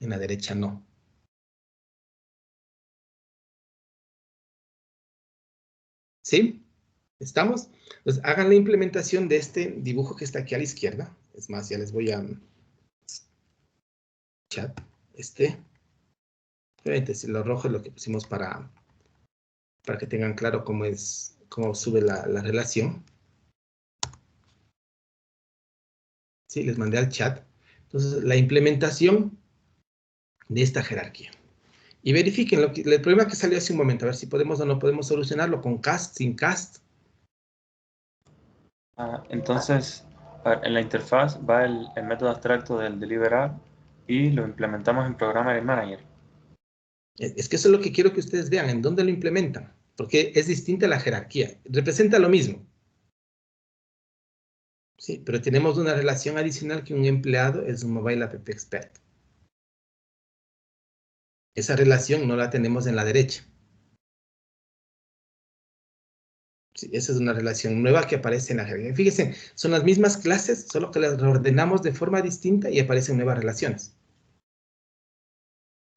En la derecha no. ¿Sí? ¿Estamos? Entonces, hagan la implementación de este dibujo que está aquí a la izquierda. Es más, ya les voy a chat. Obviamente, si lo rojo es lo que pusimos para que tengan claro cómo sube la relación. Sí, les mandé al chat. Entonces, la implementación de esta jerarquía. Y verifiquen el problema que salió hace un momento, a ver si podemos o no podemos solucionarlo con cast, sin cast. Entonces, a ver, en la interfaz va el método abstracto del deliverar y lo implementamos en Programmer y Manager. Es que eso es lo que quiero que ustedes vean, en dónde lo implementan, porque es distinta la jerarquía. Representa lo mismo. Sí, pero tenemos una relación adicional que un empleado es un mobile app expert. Esa relación no la tenemos en la derecha. Sí, esa es una relación nueva que aparece en la jerarquía. Fíjense, son las mismas clases, solo que las reordenamos de forma distinta y aparecen nuevas relaciones.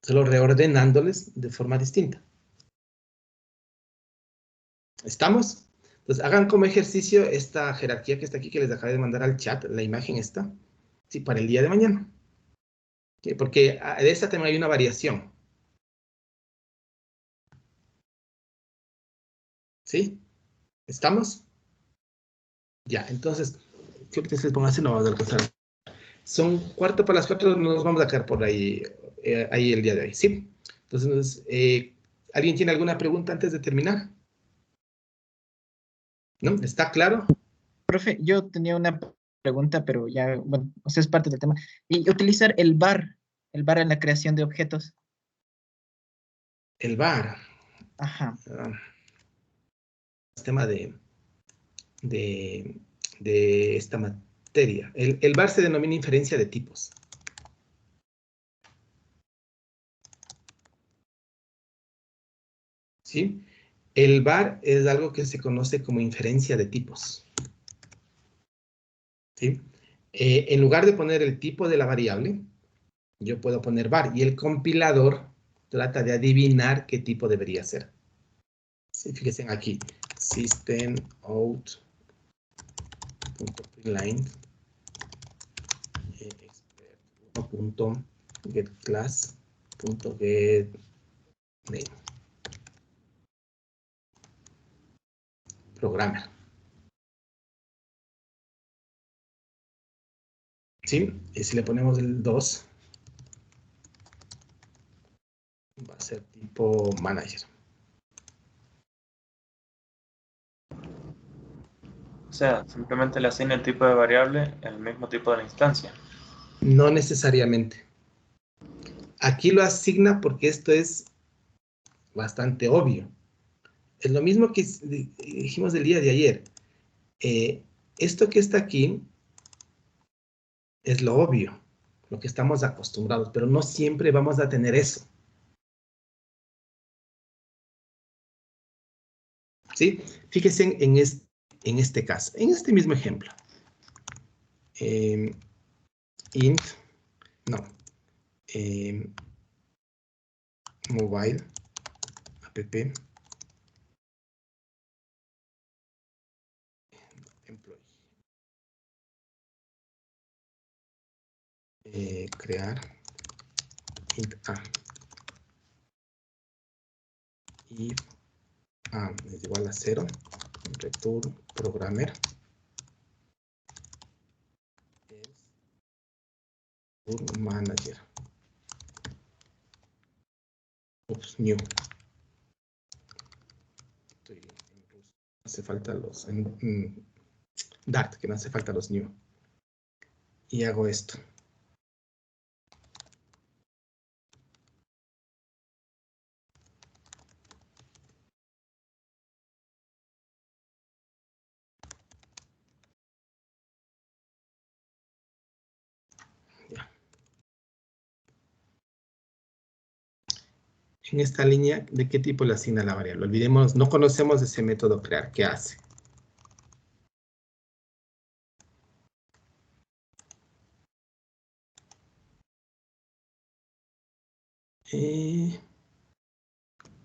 Solo reordenándoles de forma distinta. ¿Estamos? Entonces, hagan como ejercicio esta jerarquía que está aquí, que les acabé de mandar al chat, la imagen está, sí, para el día de mañana. ¿Sí? Porque de esta también hay una variación. ¿Sí? ¿Estamos? Ya, entonces, creo que se les ponga así, no vamos a alcanzar. Son 4:45, nos vamos a quedar por ahí, ahí el día de hoy, ¿sí? Entonces, ¿alguien tiene alguna pregunta antes de terminar? ¿No? ¿Está claro? Profe, yo tenía una pregunta, pero ya, bueno, o sea, es parte del tema. Y utilizar el VAR en la creación de objetos. El VAR. Ajá. Tema de, de esta materia. El VAR se denomina inferencia de tipos. ¿Sí? El VAR es algo que se conoce como inferencia de tipos. ¿Sí? En lugar de poner el tipo de la variable, yo puedo poner VAR y el compilador trata de adivinar qué tipo debería ser. ¿Sí? Fíjense aquí, systemout.println expert1.getClass.getName programmer. ¿Sí? Y si le ponemos el 2, va a ser tipo manager. O sea, simplemente le asigna el tipo de variable el mismo tipo de la instancia. No necesariamente. Aquí lo asigna porque esto es bastante obvio. Es lo mismo que dijimos el día de ayer. Esto que está aquí es lo obvio, lo que estamos acostumbrados, pero no siempre vamos a tener eso. ¿Sí? Fíjense en este caso, en este mismo ejemplo. Int, no, mobile app employee. Crear int a. If a es igual a 0, return programmer es manager. Oops, new. Hace falta los Dart, que no hace falta los new. Y hago esto. en esta línea, ¿de qué tipo le asigna la variable? Olvidemos, no conocemos ese método crear. ¿Qué hace?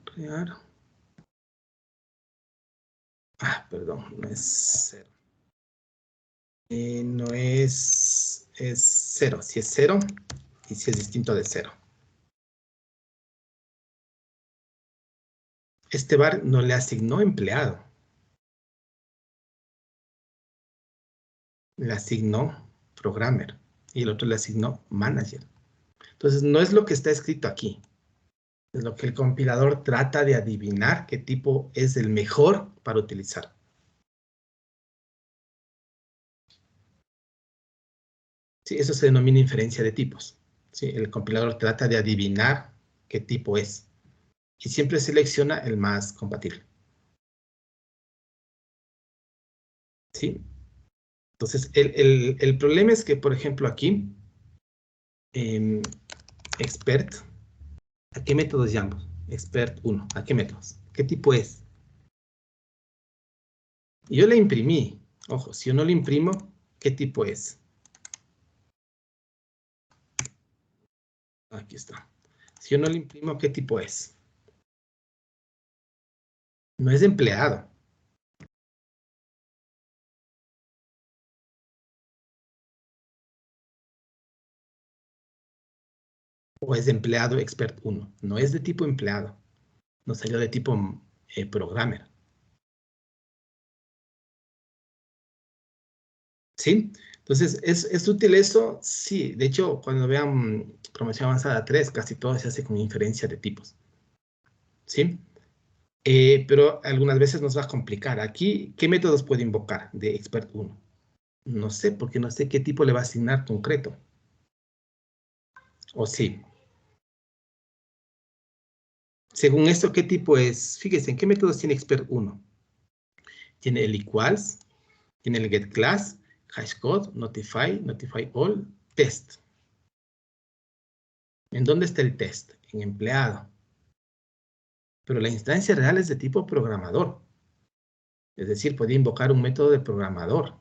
Crear. Perdón, no es 0. No es 0. Si es 0 y si es distinto de 0. Este var no le asignó empleado. Le asignó programmer. Y el otro le asignó manager. Entonces, no es lo que está escrito aquí. Es lo que el compilador trata de adivinar qué tipo es el mejor para utilizar. Sí, eso se denomina inferencia de tipos. Sí, el compilador trata de adivinar qué tipo es. Y siempre selecciona el más compatible. ¿Sí? Entonces, el problema es que, por ejemplo, aquí, expert, ¿a qué métodos llamo? Expert 1, ¿a qué métodos? ¿Qué tipo es? Y yo le imprimí. Ojo, si yo no le imprimo, ¿qué tipo es? Aquí está. Si yo no le imprimo, ¿qué tipo es? No es empleado. O es de empleado expert 1. No es de tipo empleado. No salió de tipo programmer. ¿Sí? Entonces, ¿es útil eso? Sí. De hecho, cuando vean programación avanzada 3, casi todo se hace con inferencia de tipos. ¿Sí? Pero algunas veces nos va a complicar. Aquí, ¿qué métodos puede invocar de expert 1? No sé, porque no sé qué tipo le va a asignar concreto. ¿O sí? Según esto, ¿qué tipo es? Fíjense, ¿en qué métodos tiene expert 1? Tiene el equals, tiene el getClass, hashCode, notify, notify all, test. ¿En dónde está el test? En empleado. Pero la instancia real es de tipo programador. Es decir, puede invocar un método de programador.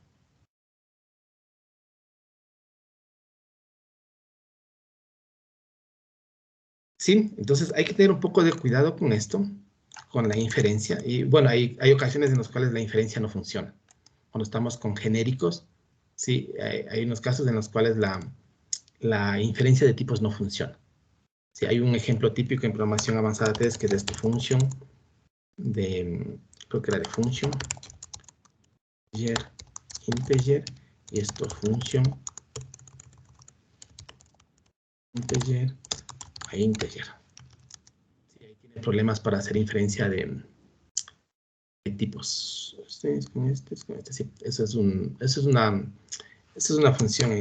Sí, entonces hay que tener un poco de cuidado con esto, con la inferencia. Y bueno, hay ocasiones en las cuales la inferencia no funciona. Cuando estamos con genéricos, sí, hay unos casos en los cuales la inferencia de tipos no funciona. Sí, hay un ejemplo típico en programación avanzada 3 que es este function, creo que era de function, integer, y esto function, integer, a integer. Sí, ahí tiene problemas para hacer inferencia de tipos. Sí, eso es una función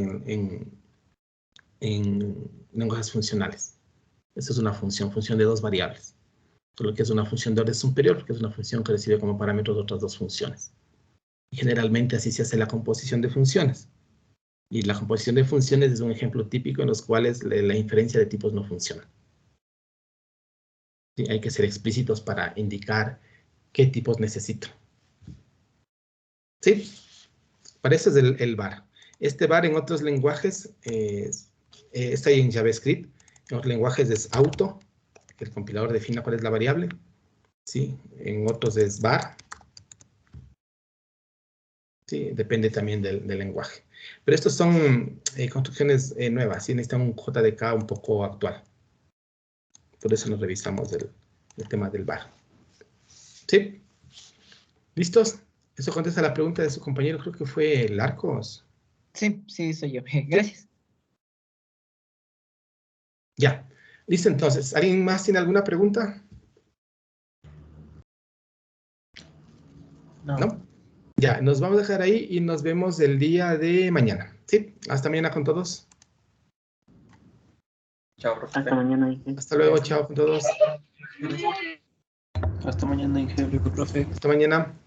en lenguajes funcionales. Esa es una función de dos variables. Solo que es una función de orden superior, porque es una función que recibe como parámetros otras dos funciones. Y generalmente así se hace la composición de funciones. Y la composición de funciones es un ejemplo típico en los cuales la inferencia de tipos no funciona. Sí, hay que ser explícitos para indicar qué tipos necesito. ¿Sí? Para eso es el var. Este var en otros lenguajes está ahí en JavaScript. En otros lenguajes es auto, que el compilador defina cuál es la variable. ¿Sí? En otros es var. ¿Sí? Depende también del lenguaje. Pero estos son construcciones nuevas, ¿sí? Necesitan un JDK un poco actual. Por eso nos revisamos el tema del var. ¿Sí? ¿Listos? Eso contesta la pregunta de su compañero, creo que fue Larcos. Sí, soy yo. Gracias. Ya. Listo, entonces. ¿Alguien más tiene alguna pregunta? ¿No? Ya, nos vamos a dejar ahí y nos vemos el día de mañana. ¿Sí? Hasta mañana con todos. Chao, profe. Hasta mañana. Hasta luego, chao con todos. Hasta mañana, Inge. Profe. Hasta mañana.